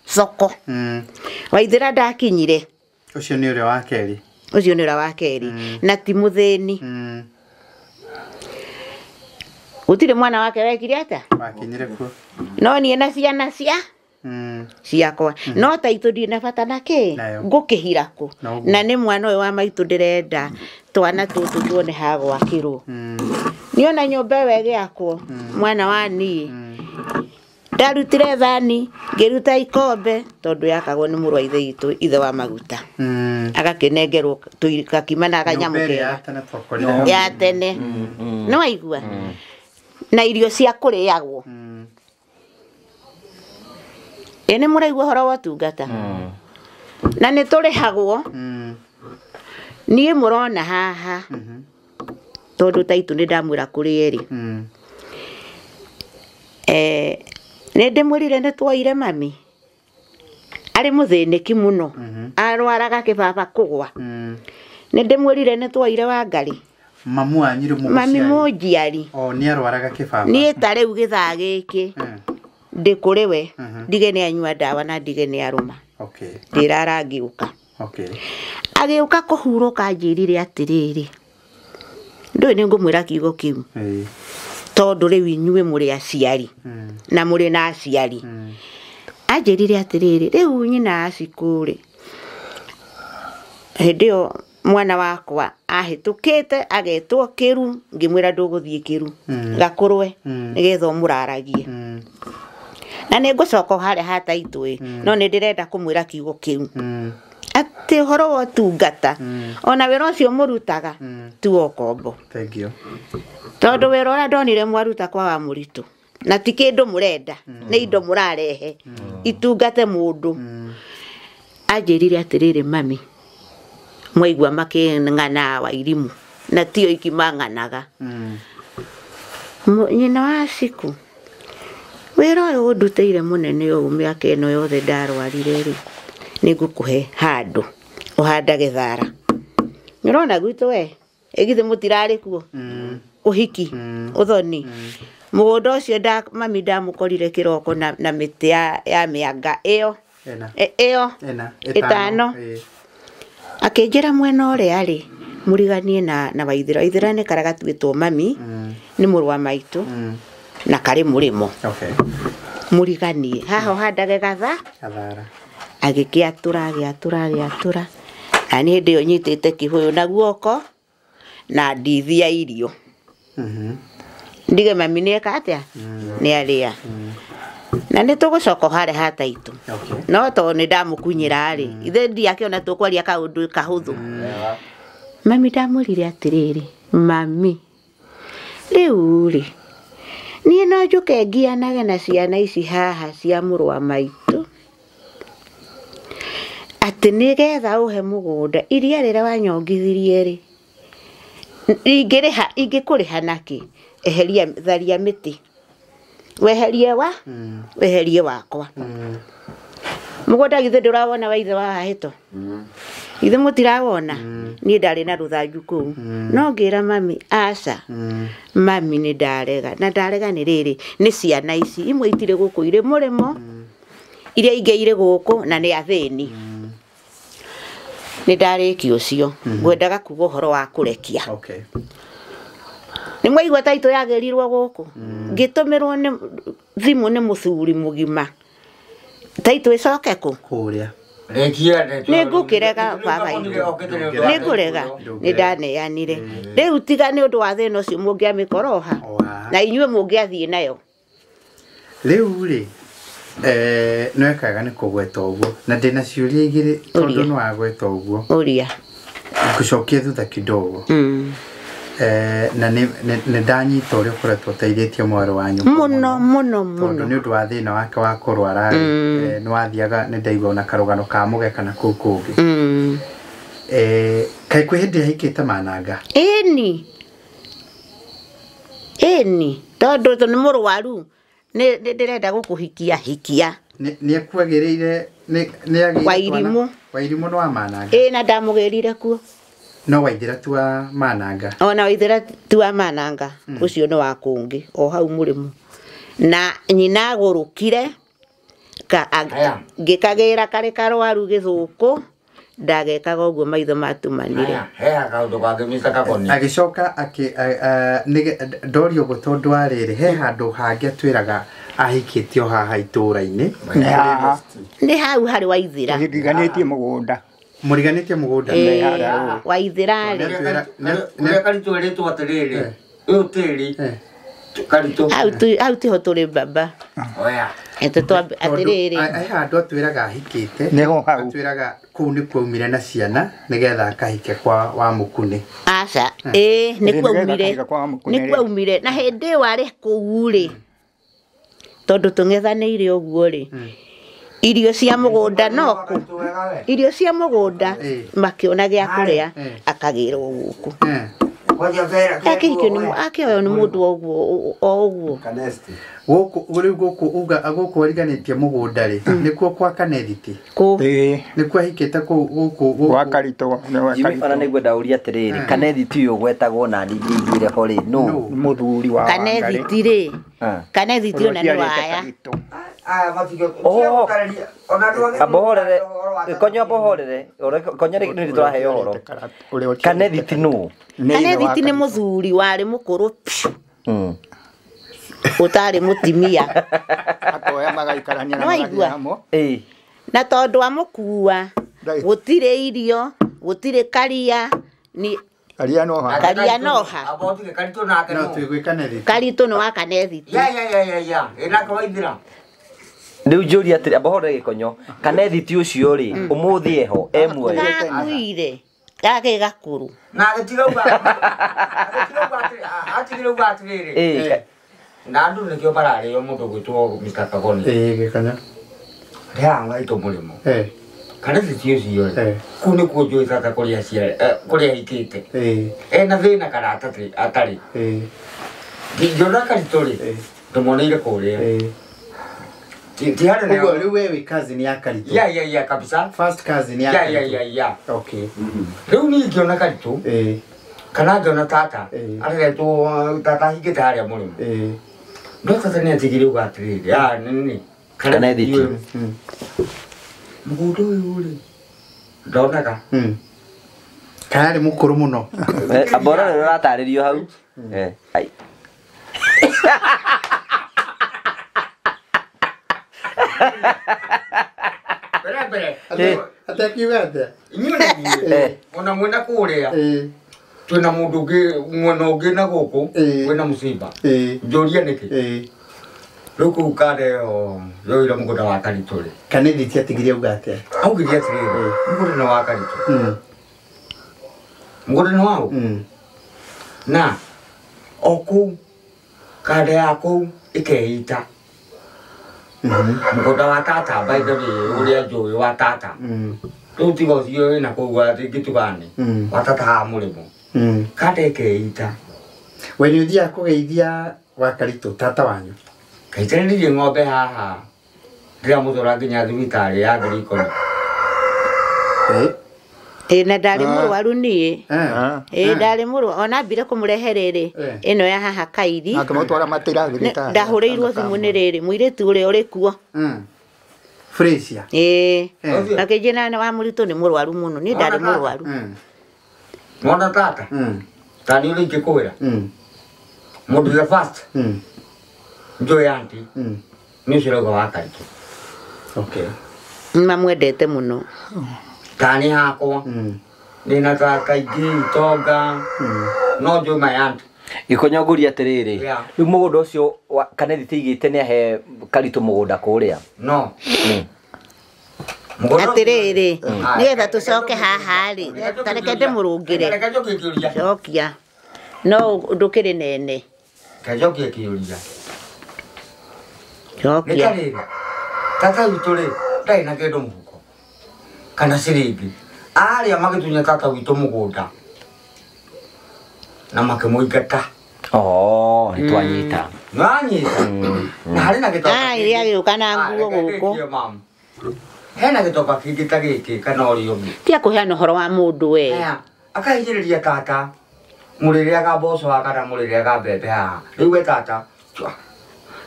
soko Waithira ndakinyire ucio ni ure wa keri na ti muthini utire mwana wake wekire ata wakinyire kuo no nie na ciana ciakwa no taitu ndina bata nake ngukihira ku na ni mwana uyu wa maitu ndirenda twana tutu tuone ha gwakirwo niona nyumba wege yakwo mwana wa ni ndarutire thani ngiruta ikombe tondu yakagwo ni murwa ithe wa maguta agakinengerwo tuikakima na aganyamukira ya tene no aigua na irio cia kuriagwo ene muraigua horo wa tungata na ni turihagwo nie murona haha tondu taitu ni ndamwira kuri eri nende murire ne twaire mami ari muthiniki muno arwaraga kibaba kugwa nende murire ne twaire wa ngari mamu anyiru muciari mami mujiari ni arwaraga kibaba ni tare ugitha giki ndikuri we ndige ni anyua dawa na ndige ni aruma ndirara ngiuka agiuka kuhuruka anjirire atiriri ndu ni ngumwira kiugo kiu tondu riu inyue muri aciari na muri na aciari anjirire atiriri riu nyina acikuri hendio mwana wakwa ahitukite agetwo kiru ngimwira nduguthie kiru gakurwe nigetho muraragie na ni ngucoka hare hata itwe no ni ndirenda kumwira kiugo kiu ati horo wa tungata ona wira ucio murutaga tu okombo thank you tondu wira ura ndonire mwaruta kwa wa muritu na ti kindu murenda ni indo murarehe itungate mundu anjirire atiriri mami mwaigua making'ana Wairimu na tio ikimang'anaga nyina wa ciku wira uyu nduteire munene uyu miaka ino yothe ndarwarire ri nigukuhe handu uhandage thara nirona gwitu we egithe mutirari kuo uhiki uthoni mugondo ucio mami ndamukorire kiroko na miti ya mianga iyo itano akinjira mwena uria ri muriganie na Waithira ni karaga twitwo mami ni murwa maitu na kari murimo muriganie haho handage gathara agikiatura ani hindi yo nyitite kihuyu na guoko na ndithia irio ndige mami ni ekatia ni aria na ni tugucoka hare hata itu no to ni ndamukunyira ri ithe ndiakiona tukwaria kaundu kahuthu mami ndamurire atiriri mami riu ri ni no njuke ngianage na ciana ici haha cia murwa maitu ati nigetha uhe mugunda iria rira wanyongithirie ri ingiriha ingikuriha naki eheria tharia miti weherie wakwa mugunda githe ndurawona waithe wa hahito ithe mutirawona ni ndari na ruthanju kuu no ngira mami aca mami ni ndarega na ndarega ni riri ni ciana ici imwe itire guku ire murimo iria inge ire guku na ni athini ni ndariki ucio ngwendaga kuga uhoro wa kurekia ni mwaigua taito yagerirwo guku ngitumirwo ni thimu ni muthuri mugima taito icoke ku kuria ni ngukirega baba ni ngurega ni ndaneanire riu tiga ni undu wa thina ucio mungiamikoroha na inyue mungiathie nayo riu ri no ekaga ni kugweta uguo na ndina ciuria igiri tondu no agweta uguo uria ngucokia thutha kidogo na ni ndanyita uria ukoretwo uteithĩtie mwaro wanyu muno tondu ni undu wa thina wake wa kurwara ni wathiaga ni ndaigua na karugano ka muge kana kuu kungi kai kwi hindi hikite mananga eni eni tondu to ni murwaru ni ndirenda gukuhikia hikia ni akwagirire ni Wairimu Wairimu no amananga na ndamugirire kuo no Waithira tua mananga ona Waithira tua mananga ucio no wakungi o hau murimu na nyina gurukire ngikagira kare karwaru githuku ndagekaga uguo maitho matumanire he kaundu kage misa kakoni agicoka ndorio gutondu ariri he handu hangi atwiraga ahikitio haha ituraini ni hau hari Waithira ndiganitie mugunda muriganitie mugunda Waithira ni karitu eretu atiriri utiri karitu au tiho turi baba oya eto atiriri ai handu atwiraga ahikite niho hau atwiraga kuu ni kwaumire na ciana nigetha akahike kwa wa mukune aca ni kwaumire na hindi wari kuu ri tondu tung'ethanĩire ũguo ri irio cia mũgũnda noku irio cia mũgũnda makiona gĩa kũrĩa akagĩrwo gũkũ akĩoyo nĩ mũndũ o ũguo gũkũ ariganĩtie mũgũnda rĩ nĩkuo kwa Kanethiti nĩkuo ahikĩte gũkũ gwa Karitũ ona nĩguo ndauria atĩrĩrĩ Kanethiti ũyũ gwetagwo na ningĩ ithire ho rĩ no mũthuri wa Kanethiti rĩ Kanethiti ona nĩ waya abohorere konyo abohorere konyo nĩ tũraheo horo Kanethiti no Kanethiti nĩ mũthuri warĩ mũkũrũ utari mutimia akoya magaikarania na hamo na tondu amukua gutire irio gutire karia ni karia noha abotike karitu nake no Karitũ no wa Kanethiti ya ina kwa Waithira Riu njuri atiri abohorere gikonyo Kanethiti ucio ri umuthi eho muoyo akuire gake gakuru na gĩtigauga atigire na andu nikio bararĩo mũndũ gwĩtwo Mr. Kagoni gĩkanya rĩanga ito mũrĩmo Kanethiti ucio kuu nĩkuo njũĩ tata kũrĩa hikĩte ena thĩna kana atarĩ ngĩona Karitũ rĩ ndĩmuoneire kũrĩa uguo rĩu we cousin ya Karitũ ya kabisa first cousin ya ya okay rĩu niĩ ngĩona Karitũ kana ngĩona tata aretwo tata hikĩte harĩa mũrĩmo no tata nĩ atigire uga atĩrĩrĩ nini Kanethiti mũgũnda ũyũ rĩ ndonaga kana nĩ mũkũrũ mũno abora nĩ ũratarĩrio hau ai atakiuga atĩa inyuĩ ona mwena kũrĩa twina mundu ungi mwena ungi na guku wina musiba njuria niki riu kuu kareo yoire mugunda wa Karitũ ri Kanethiti atigire uga atia augire atiriri mugunda wa Karitũ mugunda wao na oku kade yako ikeita mugunda wa tata by the way uria njui wa tata riu tigo cio ina kuga gitugani wa tata ha murimo kade ikeita we nĩ ũthiaga kũgeithia wa Karitũ tata wanyu kaitĩrĩrie ng'ombe haha rĩrĩa mũthũra nginya thibitarĩ ya Ngirikoni na ndarĩ mũrwaru niĩ ndarĩ mũrwaru ona mbire kũmũrehe rĩrĩ ĩno ya haha Kairi akĩmũtwara matĩra thibitarĩ ndahũrĩirwo thimũ nĩ rĩrĩ mũirĩtu ũrĩa ũrĩ kuo Frecia akĩnjĩra nĩ wa Mũritũ nĩ mũrwaru mũno niĩ ndarĩ mũrwaru mwana tata tani ũrĩ ingĩkwĩra mũndũ the first njũĩ aunty nĩ ũcio ũrauga wa Karitũ mamwendete mũno tani hakwa ndĩna tata ingĩ itonga no njũĩ my aunty gikonyo nguria atiriri riu mugunda ucio Kanethiti igite ni ahe Karitũ mugunda kũrĩa no atiriri nigetha tucoke haha ri tareke ndimurungire cokia no ndukiri nene kajokia kiuria cokia tata witũ rĩ ndarĩ na kĩndũ mũhuko kana ciringi arĩa magĩtunya tata witũ mũgũnda na makĩmũingata nĩ twanyita Nanyita. Na harĩ na gĩtoka. Iria gĩũka na nguo gũkũ. Hena gĩtoka kĩngĩ ta gĩkĩ kana ũrĩa ũngĩ. Tia kũheana ũhoro wa mũndũ we. Akahinyĩrĩria tata. Mũrĩrĩaga mboco kana mũrĩrĩaga mbembe haha. Rĩu we tata.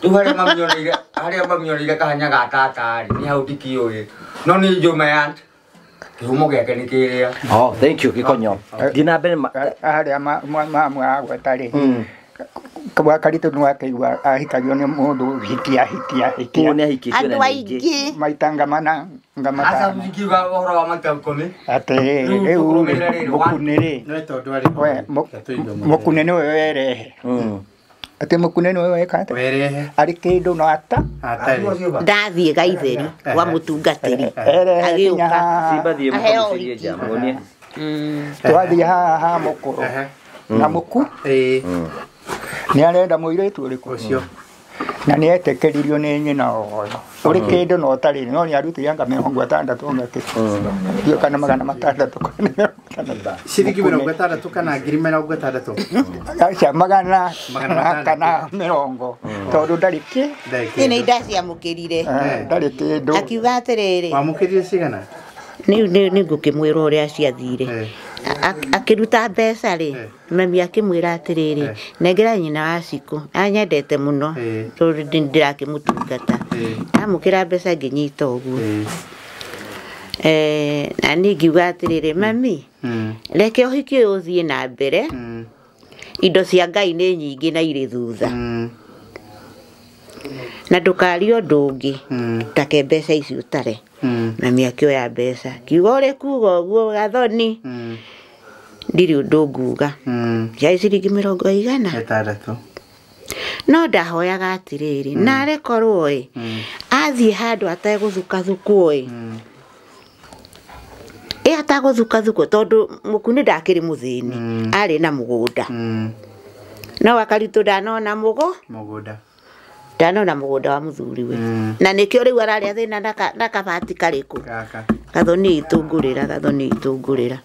Rĩu harĩa mamĩonire kahanya ga tata nĩ hau ndikĩũĩ. No nĩ njũma ya kĩhumo gĩake nĩ kĩrĩa. Oh, thank you Gĩkonyo. Thiĩ na mbere harĩa magweta rĩ kwa karitũ nĩ wakĩigua ahikagio nĩ mũndũ hikia. Nĩ ahikĩtio na andũ aingĩ maita ngamana Asa mzikiwa ũhoro wa maita ikũmi. Atĩ rĩu mũkune rĩ mũkune nĩ wewe werehe. Ati mũkune nĩ wewe wekate werehe arĩ kĩndũ no ata ndathiĩ gaitheri wa mũtungatĩri agĩũka simbathiĩ mũkũrĩrie jamoni twathiĩ haha mũkũrũ na mũku nĩ arenda mũirĩtu ũrĩkũ ũcio na nĩ etĩkĩririo nĩ nyina ũyũ ũrĩ kĩndũ no tarĩ no nĩ arutire anga 60 ngakĩ dio kana 600 ciringi 60 kana 60 acha magana kana 40 tondũ ndarĩ kĩ nĩ ndaciamũkĩrire ndarĩ kĩndũ akiuga atĩrĩrĩ wamũkĩrire cigana nĩ ngũkĩmwĩra ũrĩa ciathire akiruta mbeca rĩ mami akĩmwĩra atĩrĩrĩ nengera nyina wa Cikũ anyendete mũno tondũ ndirakĩmũtungata amũkĩra mbeca ngĩnyita ũguo na niĩ ngiuga atĩrĩrĩ mami reke ũhiki ũyũ ũthiĩ na mbere indo cia Ngai nĩ nyingĩ na irĩ thutha na ndũkarie ũndũ ũngĩ take mbeca ici ũtare mami akĩoya mbeca kiuga ũrĩ kuga ũguo Gathoni ndirĩ ũndũ nguga ya ciringi 60 no ndahoyaga atĩrĩrĩ narĩ korwo athiĩ handũ ategũthukathukwo atagũthukathukwo tondũ mũkuni ndakĩrĩ mũthĩni arĩ na mũgũnda no akaritũ ndanona mũgũnda ndanona mũgũnda wa mũthuriwe na nĩkĩo rĩu ararĩa thĩna na kabati karĩkũ Gathoni itũngũrĩra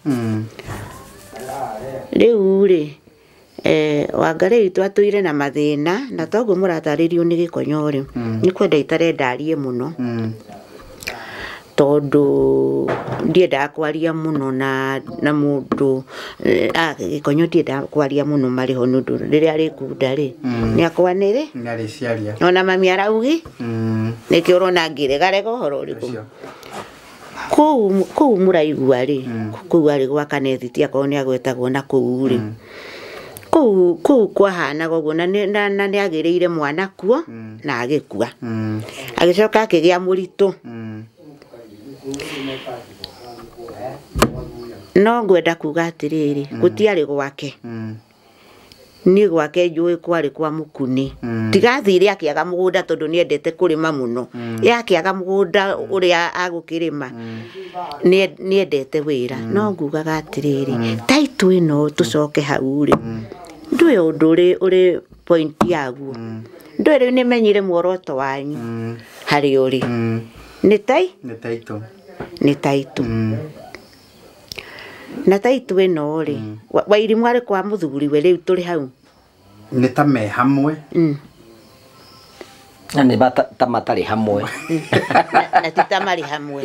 rĩu rĩ Wangari witũ atũire na mathĩna na toguo mũratarĩrio nĩ Gĩkonyo rĩ nĩ kwenda itarendarie mũno tondũ ndiendaga kwaria mũno na mũndũ Gĩkonyo ndiendaga kwaria mũno marĩ ho nũndũ rĩrĩa arĩkunda rĩ nĩ akwanĩrĩ ona mami araugi nĩkĩo ũrona ngĩregarega ũhoro ũrĩkũ kũu mũraigua rĩ kũu arĩ gwa Kanethiti akorwo nĩ agwetagwo na kũu rĩ kũu kwahanaga ũguo na nĩ agĩrĩire mwana kuo na agĩkua agĩcoka akĩgĩa mũritũ no ngwenda kuga atĩrĩrĩ gũtiarĩ gwake nĩ gwake njũĩ kwarĩ kwa mũkuni tigathire akĩaga mũgũnda tondũ nĩ endete kũrĩma mũno akĩaga mũgũnda ũrĩa agũkĩrĩma nĩ endete wĩra no ngugaga atĩrĩrĩ taitũ ĩno tũcoke hau rĩ ndũĩ ũndũ ũrĩ point yaguo ndũĩ rĩu nĩmenyire muoroto wanyu harĩ ũrĩ nĩ taitũ na taitũ ĩno rĩ Wairimu arĩ kwa mũthuriwe rĩu tũrĩ hau nĩ ta me hamwe na nĩ ta matarĩ hamwe na ti ta marĩ hamwe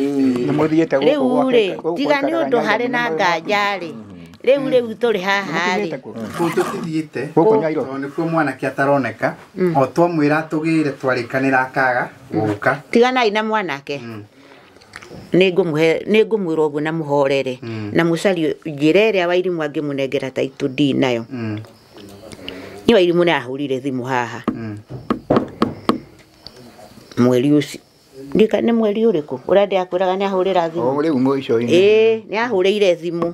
mũthiĩte rĩu rĩ tiga nĩ ũndũ harĩ na nganja rĩ rĩu tũrĩ haha rĩ tũtithiĩte tondũ nĩkuo mwanake ataroneka o twamwĩra tũgĩre twarĩkanĩra akaga gũka tiganai na mwanake nĩ ngũmwĩra ũguo na mũhorere na mũcario njĩra ĩrĩa Wairimu angĩmũnengera taitũ ndinayo nĩ Wairimu nĩ ahũrire thimũ haha mweri ũcio nĩ mweri ũrĩkũ ũrĩa ndĩakwĩraga nĩ ahũrĩra thimũ rĩu mũico-inĩ nĩ ahũrĩire thimũ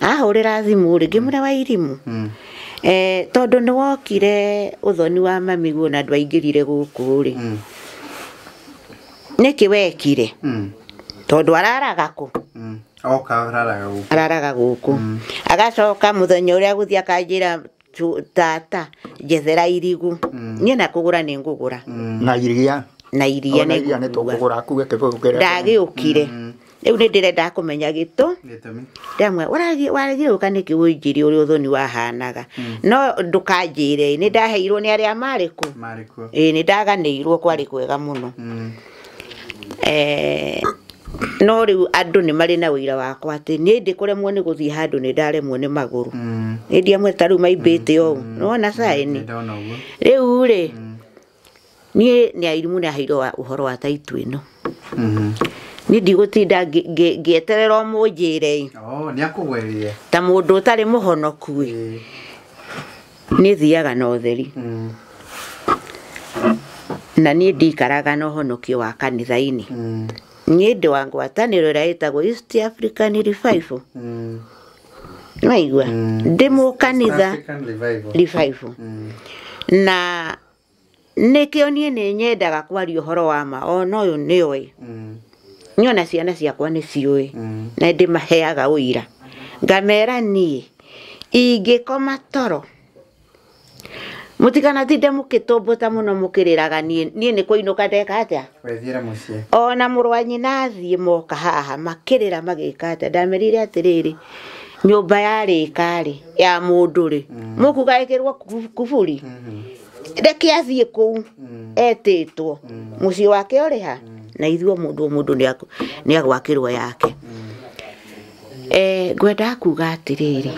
ahũrĩra thimũ rĩ ngĩmwĩra Wairimu tondũ nĩ wokire ũthoni wa mami guo na ndwaingĩrire gũkũ rĩ nĩkĩ wekire tondũ araraga kũ araraga gũkũ agacoka mũthenya ũrĩa gũthiĩ akanjĩra tata njethera irigu niĩ na kũgũra nĩ ngũgũra na iria nĩ ngũgũra tũkũgũra kuge ndagĩũkire riu ni ndirenda kumenya gitu ndamwe waragire ukaniki winjiri uri uthoni wahanaga no ndukanjire ni ndaheirwo ni aria mariku ni ndaganirwo kwari kwega muno no riu andu ni mari na wira wakwa ati ni ndikuremwo ni guthii handu ni ndaremwo ni maguru ni ndiamwe taru maimbite o nona saini riu ri ni airimu ni aheirwo uhoro wa taitu ino ni ndigutinda ngieterera munjire ni akugwerie ta mundu utari muhonoku ni thiaga na utheri na ni ndikaraga na uhonokio wa kanitha-ini ni ndi wa ngwataniro ira itagwo East African Revival naigua ndi mu kanitha Revival na nikio ni nyendaga kwaria uhoro wa ma ona uyu ni oi nyona ciana ciakwa ni ciui na ndi maheaga uira ngamera ni ingikoma toro mutikana tinde mukitombuta muno mukiriraga ni ni kuinuka ndeka atia wethira mucie ona murwanyi nathie moka haha makirira magikata ndamerire atiriri nyumba yari kari ya mundu ri mukuga ikirwo kuburi ndeke athie ku etitwo mucie wake uri ha na ithuo mundu ni agwakirwo yake ngwenda kuga atiriri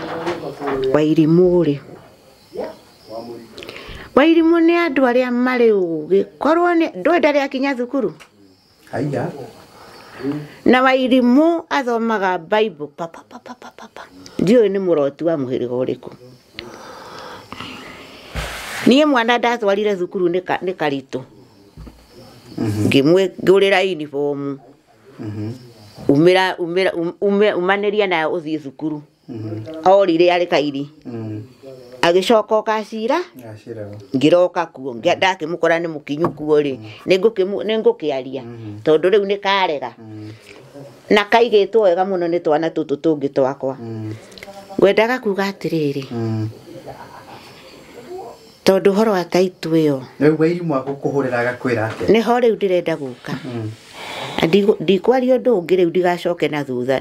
Wairimu ni andu aria mari ugi korwo ni ndwenda ria kinya thukuru haya na Wairimu athomaga Bible papa ndio ni muroti wa muhirigo uriku nie mwana ndatwarire thukuru ni karito ngimwe ngurira uniform umaniria na uthie thukuru orire ari kairi agicoka okacira ngiroka kuo ndakimukora ni mukinyu kuo ri ningukiaria tondu riu ni karega na kaigitwo wega muno ni twana tutu tungi twakwa ngwendaga kuga atiriri tondu horo wa taitu iyo riu Wairimu agukuhurira agakwira ate ni ho riu ndirenda guka ndikwaria undu ungi riu ndigacoke na thutha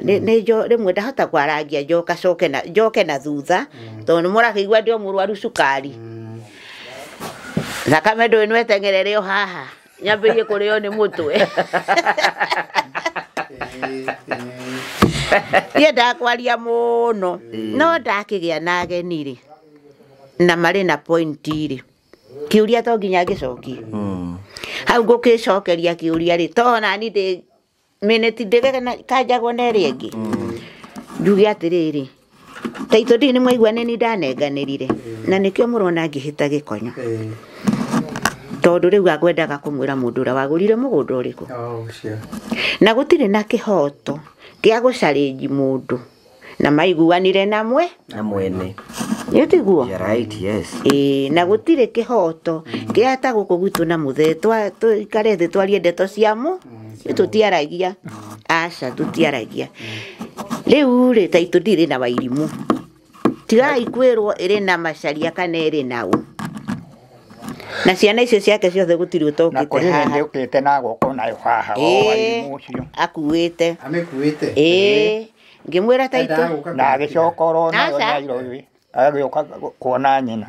rimwe ndahota kwarangia njoke na thutha tondu murakigua ndio murwaru cukari thakame ndui nwetengerere o haha nyambirie kurio ni mutwe ye ndakwaria muno no ndakigia na ageni ri na mari na point ri kiuria to nginya gicokie hau ngukicokeria kiuria ri tona ni ndi minute ndege kanjagwo na ri ingi njugi atiriri taitu ndi ni mwaigua ni ndanenganirire na nikio murona ngihita gikonyo tondu riu agwendaga kumwira mundu ura wagurire mugunda uriku na gutire na kihoto kia guchallenge mundu na maiguanire na mwene yetiguo right yes na gutire kihoto kia ta gukugutu na muthe ikarete twarie ndeto ciamu tutiaragia aca tutiaragia riu ri taitu ndiri na Wairimu tigai kwirwo iri na macaria kana iri nau na ciana icio ciake ciothe gutiri utokite haha na ukite na goko nayo haha o Wairimu ucio amekuite ngimwira taitu na agicokoro nayo nyairo wi agioka kuona nyina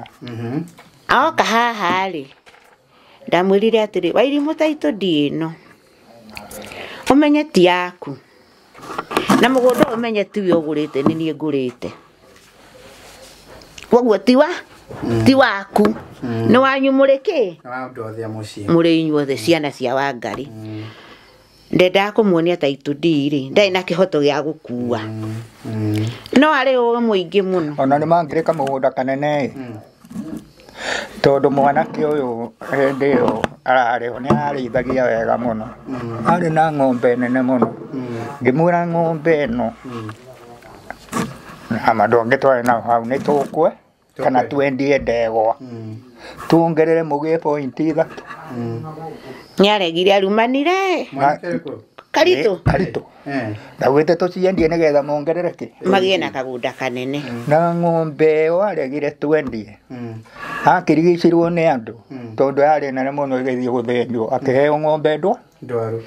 aoka haha ri ndamwirire atiri Wairimu taitu ndino umenye ti yaku na mugunda umenye ti ugurite ni nie ngurite koguo ti waku ni wanyu muriki muri inyuothe ciana cia Wangari ndenda kumuonia taitu ndiri ndai na kihoto gia gukua no ari o muingi muno ona ni mangirika mugunda kanene tondu mwanake uyu hindi iyo arariho ni arithagia wega muno ari na ng'ombe nene muno ngimwira ng'ombe ino ama ndongitware na hau ni tukwe kana twendie ndegwa tuongerere mugie point 3 ni aregire arumanire karito ndagwite tuciendie nigetha mongerereke magie na kagunda kanene na ng'ombe ĩyo aregire twendie akirigicirwo ni andu tondu yari nene muno igithie guthenjwo akiheo ng'ombe ndwaru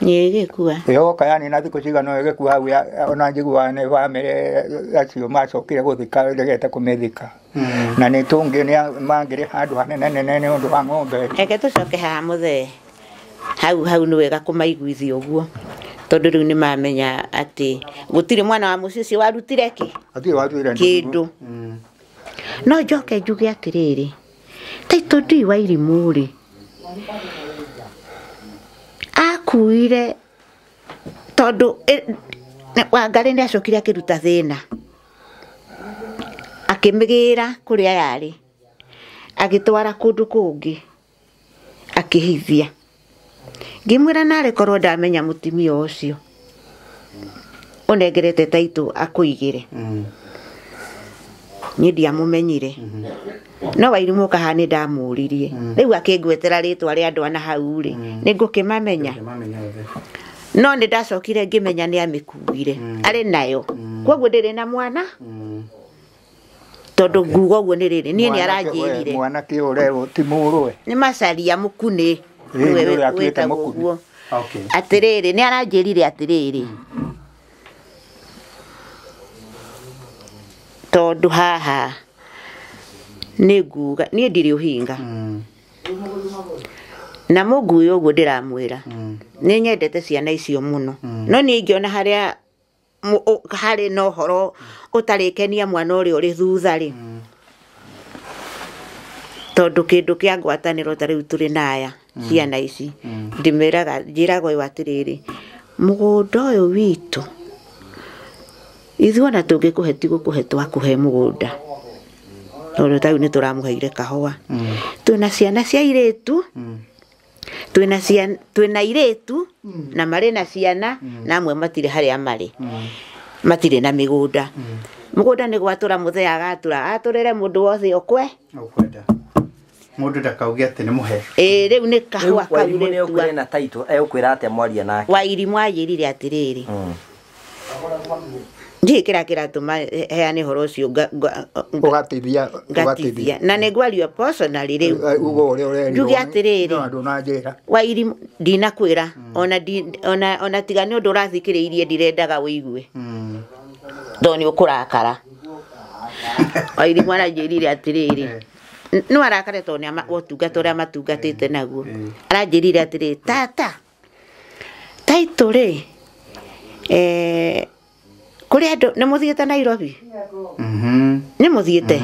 Gĩkua. Yoka yani na thikũ cigana gĩkua hau ona njiguaga nĩ bamĩrĩ acio macokire gũthika ndegete kũmĩthika. Na nĩ tũngĩ nĩ mangĩrĩ handũ hanene nĩ ũndũ wa ng'ombe. Reke tũcoke haha mũthee. Hau nĩ wega kũmaiguithia ũguo. Tondũ rĩu nĩ mamenya atĩ gũtirĩ mwana wa mũciĩ ũcio warutire kĩndũ. No njoke njuge atĩrĩrĩ, Taitũ Ndii wa Irimũ-rĩ akuire tondũ Wangari nĩ acokire akĩruta thĩna akĩmĩgĩra kũrĩa yarĩ agĩtwara kũndũ kũngĩ akĩhithia. Ngĩmwĩra narĩ korwo ndamenya mũtumia ũcio ũnengerete Taitũ akũigĩre, niĩ ndiamũmenyire. No Wairimu kaha nĩ ndamũririe, rĩu akĩngwetera rĩtwa rĩa andũ ana hau-rĩ nĩ ngũkĩmamenya. No nĩ ndacokire ngĩmenya nĩ amĩkuire arĩ nayo, koguo ndĩrĩ na mwana. Tondũ nguga ũguo nĩ rĩrĩ niĩ nĩ aranjĩrire mwana kĩ ũrerwo ti mũrũwe nĩ Macharia Mũkunĩ niwe wĩtagwo ũguo. Atĩrĩrĩ nĩ aranjĩrire atĩrĩrĩ, tondũ haha nĩ nguga niĩ ndirĩ ũhinga na mũngui ũguo ndĩramwĩra nĩ nyendete ciana icio mũno, no niĩ ingĩona harĩ na ũhoro ũtarĩkenia mwana ũrĩa ũrĩ thutha-rĩ, tondũ kĩndũ kĩa ngwatanĩro ta rĩu tũrĩ na aya ciana ici njĩraga ũyũ atĩrĩrĩ, mũgũnda ũyũ witũ ithuĩ ona tũngĩkũhe ti gũkũhe twakũhe mũgũnda, tondũ ta rĩu nĩ tũramũheire kahũa. Twĩna ciana cia airĩtu, twĩna airĩtu na marĩ na ciana na amwe matirĩ harĩa marĩ, matirĩ na mĩgũnda. Mũgũnda nĩ gwatũra mũthee atũrĩre mũndũ wothe ũkwe mũndũ ndakauge atĩ nĩ mũhe. Rĩu nĩ kahũa kau nĩ ũkwĩra na Taitũ egũkwĩra atĩa mwaria nake. Wairimu anjĩrire atĩrĩrĩ, ndiĩ kĩratũma heane ũhoro ũcio ũgatithia na nĩ ngwaria personally rĩu njuge atĩrĩrĩ, Wairimu ndinakwĩra ona tiga nĩ ũndũ ũrathikĩrĩirie ndirendaga wĩigue tondũ nĩ ũkũrakara. Wairimu aranjĩrire atĩrĩrĩ, no arakare tondũ nĩ ũtungata ũrĩa matungatĩte naguo. Aranjĩrire atĩrĩrĩ, tata Taitũ-rĩ kũrĩ andũ nĩ mũthiĩte Nairobi? Nĩ mũthiĩte?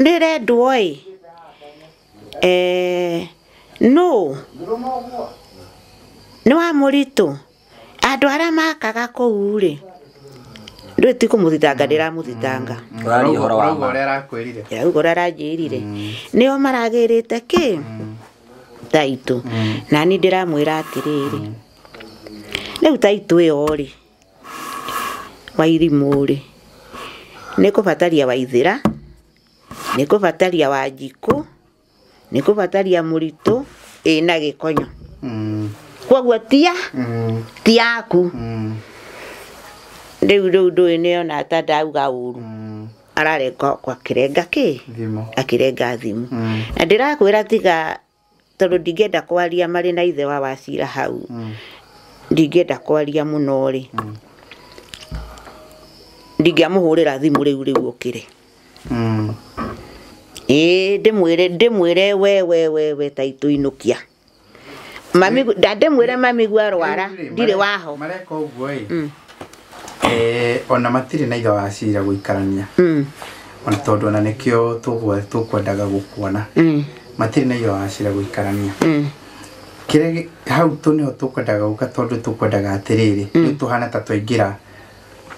Nĩ rendwo-ĩ no nĩ wa Mũritũ andũ arĩa makaga kũu-rĩ, ndũĩ ti kũmũthitanga ndĩramũthitanga, ũrĩa aranjĩrire nĩo maragĩrĩte kĩ Taitũ. Na niĩ ndĩramwĩra atĩrĩrĩ, rĩu Taitũ ĩyo-rĩ Wairimu-rĩ nĩ kũbataria Waithĩra, nĩ kũbataria Wanjikũ, nĩ kũbataria Mũritũ ĩna Gĩkonyo, koguo ti yaku. Rĩu ndũĩ nĩona ta ndauga ũru ararenga akĩrenga kĩ akĩrenga thimũ. Na ndĩrakwĩra tiga tondũ ndingĩenda kwaria marĩ na ithe wa Wachira hau, ndingĩenda kwaria mũno-rĩ, ndingĩamũhũrĩra thimũ rĩu ũkĩre ndĩmwĩre we Taitũ inũkia ndĩmwĩre mamiguo arwara ndirĩ waho. Mareka ũguo-ĩ ona matirĩ na ithe wa Wachira gũikarania, ona tondũ ona nĩkĩo tũkwendaga gũkuona, matirĩ na ithe wa Wachira gũikarania. Kĩrĩa hau nĩho tũkwendaga gũka tondũ tũkwendaga atĩrĩrĩ, rĩu tũhana ta twaingĩra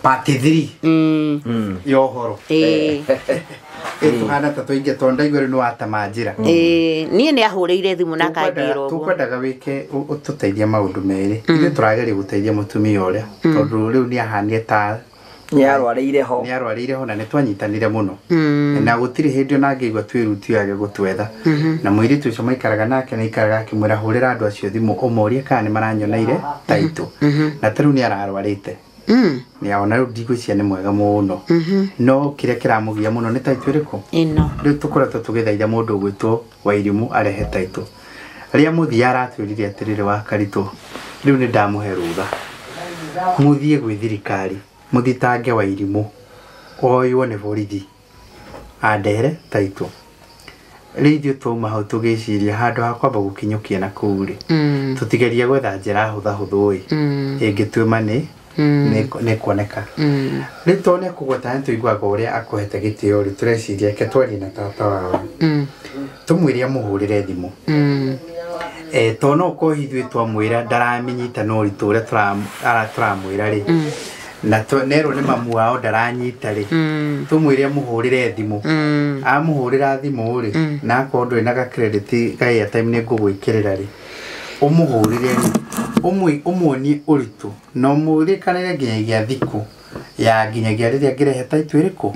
part 3 ya ũhoro. Tũhana ta twaingĩra tondũ ndaigua rĩu nĩ watama njĩra. Niĩ nĩ ahũrĩire thimũ na kanjĩra ũguo. Tũkwendaga wĩke ũtũteithie maũndũ merĩ. Ithuĩ tũrageria gũteithia mũtumia ũrĩa tondũ rĩu nĩ ahanire ta nĩarwarĩire ho na nĩ twanyitanire mũno, na gũtirĩ hĩndĩ ona ngĩigua twĩruti yage gũtwetha. Na mũirĩtu ũcio maikaraga nake nĩ aikaraga akĩmwĩra hũrĩra andũ acio thimũ ũmorie kana nĩ maranyoneire Taitũ, na ta rĩu nĩ ararwarĩte. Nĩaona rĩu ndigwĩciria nĩ mwega mũno, no kĩrĩa kĩramũgia mũno nĩ Taitũ ĩrĩkũ rĩu tũkoretwo tũgĩthaitha mũndũ ũgwĩtwo Wairimu arehe Taitũ. ria muthiara atwirire atirire wa Karitũ riu ni ndamuhe rutha muthie gwi thirikari muthitange wa Irimũ oywo ni borithi andere Taitũ riu tuma hau tugiciria handu ha kwamba gukinyukia na kuuri tutigeria gwetha njira huthu ingituma ni kuoneka ritone kugweta ntu igwaga uria akohete gitio ri tureciria ke twari na tata wao tumwire muhurire thimu tono ko hithwe twamwira ndaramenyita no riture turamwira ri na nero ni mamu wao ndaranyita ri tumwire muhurire thimu amuhurira thimu ri na kondo ina ga credit ga airtime ni ngugwikirira ri umuhurire umwoni uritu no murikanire nginyagia thiku ya nginyagia riria ngirehe Taitũ iriku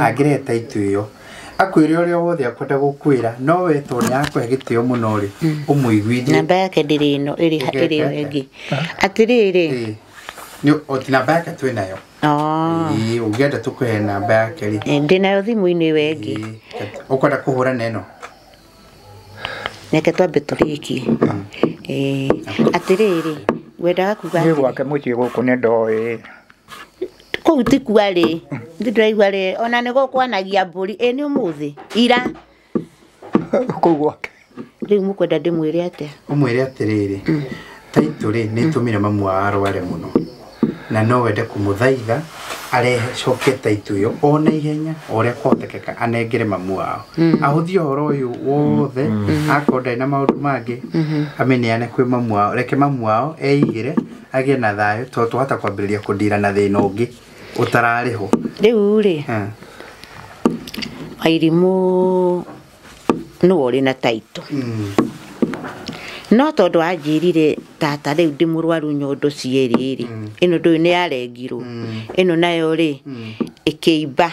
angirehe Taitũ iyo akwire uria wothe akwenda gukwira no we to ni akwe gitio muno ri umuiguithie namba yake ndiri ino iri engi atiriri ni namba yake twinayo ugienda tukuhe namba yake ri ndinayo thimu-ini wengi ukwenda kuhura neno neke twambe turiki atiriri wendaga kuga ni gwake muciĩ gũkũ nĩ ndoĩ kũu ti kwarĩ ndĩraigua rĩ ona nĩ gũkwanagia mbũri nĩ ũmũthĩ ira kũu gwake rĩu mũkwenda ndĩmwĩre atĩa ũmwĩre atĩrĩrĩ Taitũ rĩ nĩ tũmire mamu wao arware mũno na no wende kũmũthaitha arehe coke Taitũ iyo ona ihenya ũrĩa kwahotekeka anengere mamu wao ahuthie ũhoro ũyũ wothe akorwo na maũndũ mangĩ ameneane kwĩ mamu wao reke mamu wao eigire agie na thayũ tondũ twahota kwambĩrĩria kũndira na thĩna ũngĩ ũtararĩho rĩu rĩ Irimũ nĩwe ũrĩ na Taitũ no tondũ anjĩrire tata rĩu ndĩ mũrwaru nyondo cierĩ rĩ ĩno ndũĩ nĩ yarengirwo ĩno nayo rĩ ĩkĩimba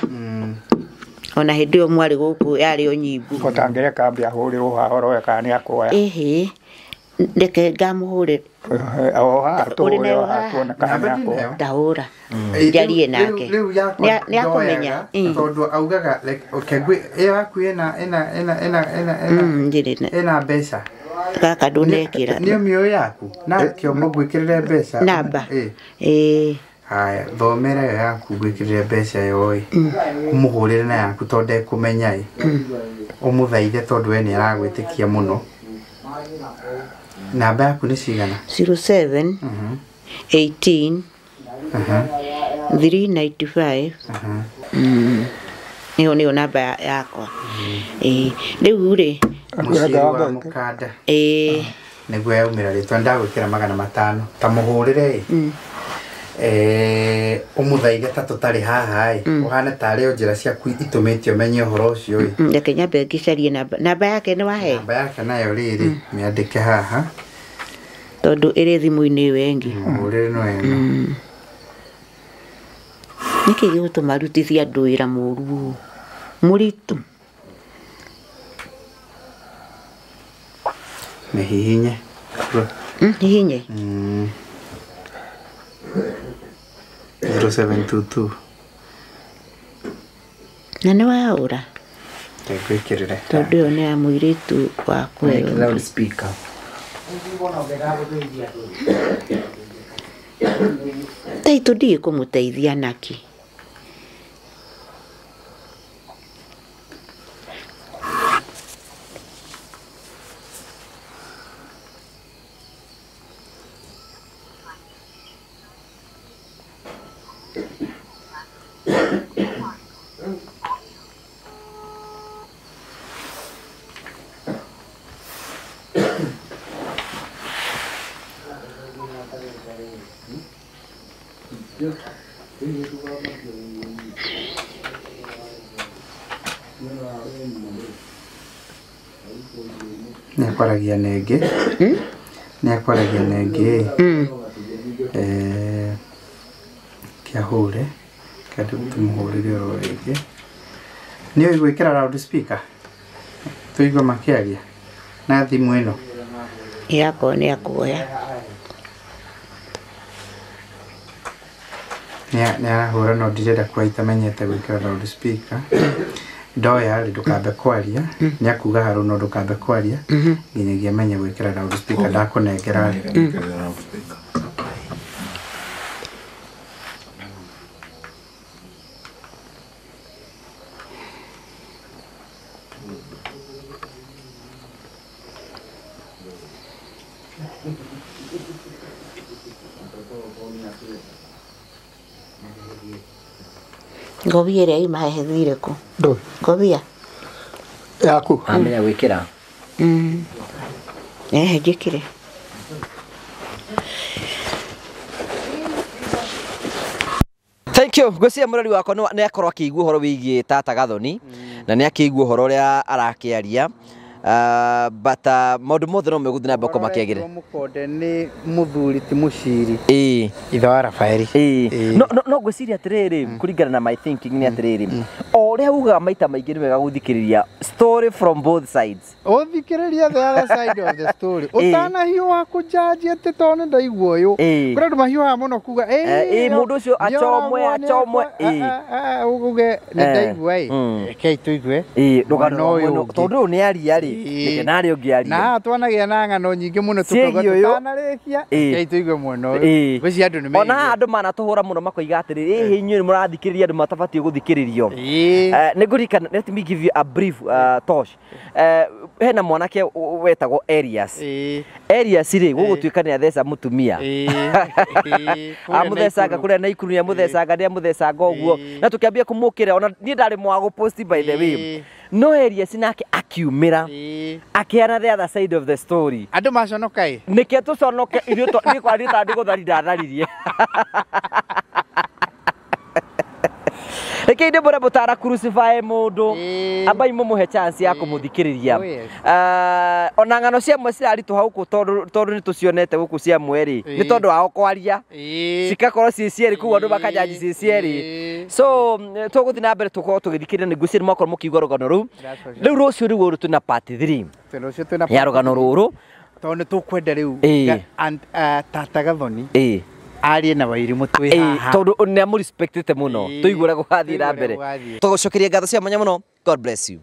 ona hĩndĩ ĩyo mwarĩ gũkũ yarĩ o nyimbu gũtangĩreka mbia hũrĩrwo hahoro weka nĩ akuoya ndeke ngamũhũre ũrĩ nayo haha ndahũra njarie nake nĩ akũmenya tondũ augaga kengwi ĩyo yaku ĩna mbeca gaka ndunekira nĩ mĩoyo yaku na kĩomo gwĩkĩrĩre mbeca namba haya thomera yo yaku gwĩkĩrĩre mbeca yo ũmũhũrĩre na yaku tondũ ekũmenya ũmũthaithe tondũ we nĩ aragwĩtĩkia mũno namba yaku nĩ cigana 07 18 395 nĩyo namba yakwa rĩu rĩ mukanda nĩguo yaumĩra rĩtwa ndagwĩkĩra 500 ta mũhũrĩre ũmũthaithe ta tũtarĩ haha ũhane tarĩ o njĩra ciaku itũmĩte ũmenye ũhoro ũcio reke nyambe ngĩcarie namba yake nĩ wahe namba yake nayo rĩrĩ mĩandĩke haha tondũ ĩrĩ thimũ-inĩ wengi mũhũrĩre no ĩno nĩkĩ gĩgũtũma arutithia andũ wĩra mũru mũritũ hihinye hihinye 0722 na nĩ waũra ngwĩkĩrĩre tondũ ĩyo nĩ ya mũirĩtu waku Taitũ ndiĩ kũmũteithia naki nĩakwaragia nengĩ kĩahũre kandi tũmũhũrĩre oro rĩngĩ nĩ ũĩ gwĩkĩra loud speaker tũigua makĩaria na thimũ ĩno yakwa nĩ akuoya nĩ arahũra no ndirenda kwaita menyete gwĩkĩra loud speaker ndoya rĩ ndũkambe kwaria nĩ akuga Harũno ndũkambe kwaria nginyagia menye gwĩkĩra loudspeaker ndakũnengera Ngobia ĩrĩa ima hehe thire kũ? Ngobia yaku amenya gwĩkĩra njĩkĩre. Thank you. Gwĩciria mũrori wakwa nĩ akorwo akĩigua ũhoro wĩgiĩ Tata Gathoni na nĩ akĩigua ũhoro ũrĩa arakĩaria. But maũndũ mothe no megũthiĩ na mbere gũkorwo makĩagĩrĩra. Mũkonde nĩ mũthuri ti mũciri. Ithe wa Rafaeli. No ngwĩciria atĩrĩrĩ kũringana na my thinking nĩ atĩrĩrĩ o ũrĩa ugaga maita maingĩ nĩ wega gũthikĩrĩria story from both sides. Ũthikĩrĩria the other side of the story. Ũtanahiũha kũjaji atĩ tondũ nĩ ndaigua ũyũ. Kũrĩ andũ mahiũhaga mũno kuga mũndũ ũcio acomwe. Uge nĩ ndaigua kei tũigue. Tondũ ũyũ nĩ aria rĩ nake ũngĩ aria. Na twanagĩa na ng'ano nyingĩ mũno tũkauga tũtanarĩkia kei tũigue mwena ũyũ. Gwĩciria andũ nĩ mega. Ona andũ manatũhũra mũno makoiga atĩrĩrĩ inyuĩ nĩ mũrathikĩrĩria andũ matabatiĩ gũthikĩrĩrio. Nĩ ngũririkana, let me give you a brief Tosh. Hena mwanake wetagwo Elias. Elias rĩ gũgũtuĩka nĩ atheca mũtumia. Amũthecanga kũrĩa Naikuru nĩ amũthecanga nĩ amũthecanga ũguo na tũkĩambia kũmũkĩra ona niĩ ndarĩ mwa gũpost by the way. No Elias nake akiumĩra akĩana the other side of the story. Andũ maconoka nĩkĩo tũconoke ithuĩ niĩ kwarĩ ta ndĩgũthari ndatharirie. Reke inde bora botara crucify mũndũ amba imũmũhe chance ya kũmũthikĩrĩria. Ona ng'ano ciamwe ciraritũha gũkũ tondũ nĩ tũcionete gũkũ ciamwe rĩ nĩ tondũ wao kwaria cikakorwo ciĩ cierĩ kũu andũ makajaji ciĩ cierĩ. So tũgũthiĩ na mbere tũkorwo tũgĩthikĩrĩria nĩ ngwĩciria mwakorwo mũkĩigua rũgano rũu. Rĩu rũciũ rĩu twĩna part 3 ya rũgano rũrũ tondũ nĩ tũkwenda rĩu Tata Gathoni arie na Wairimũ twĩ haha tondũ nĩ amũrespectete mũno tũigũre gũgathiĩ na mbere. Tũgũcokeria ngatho cia mwanya mũno. God bless you.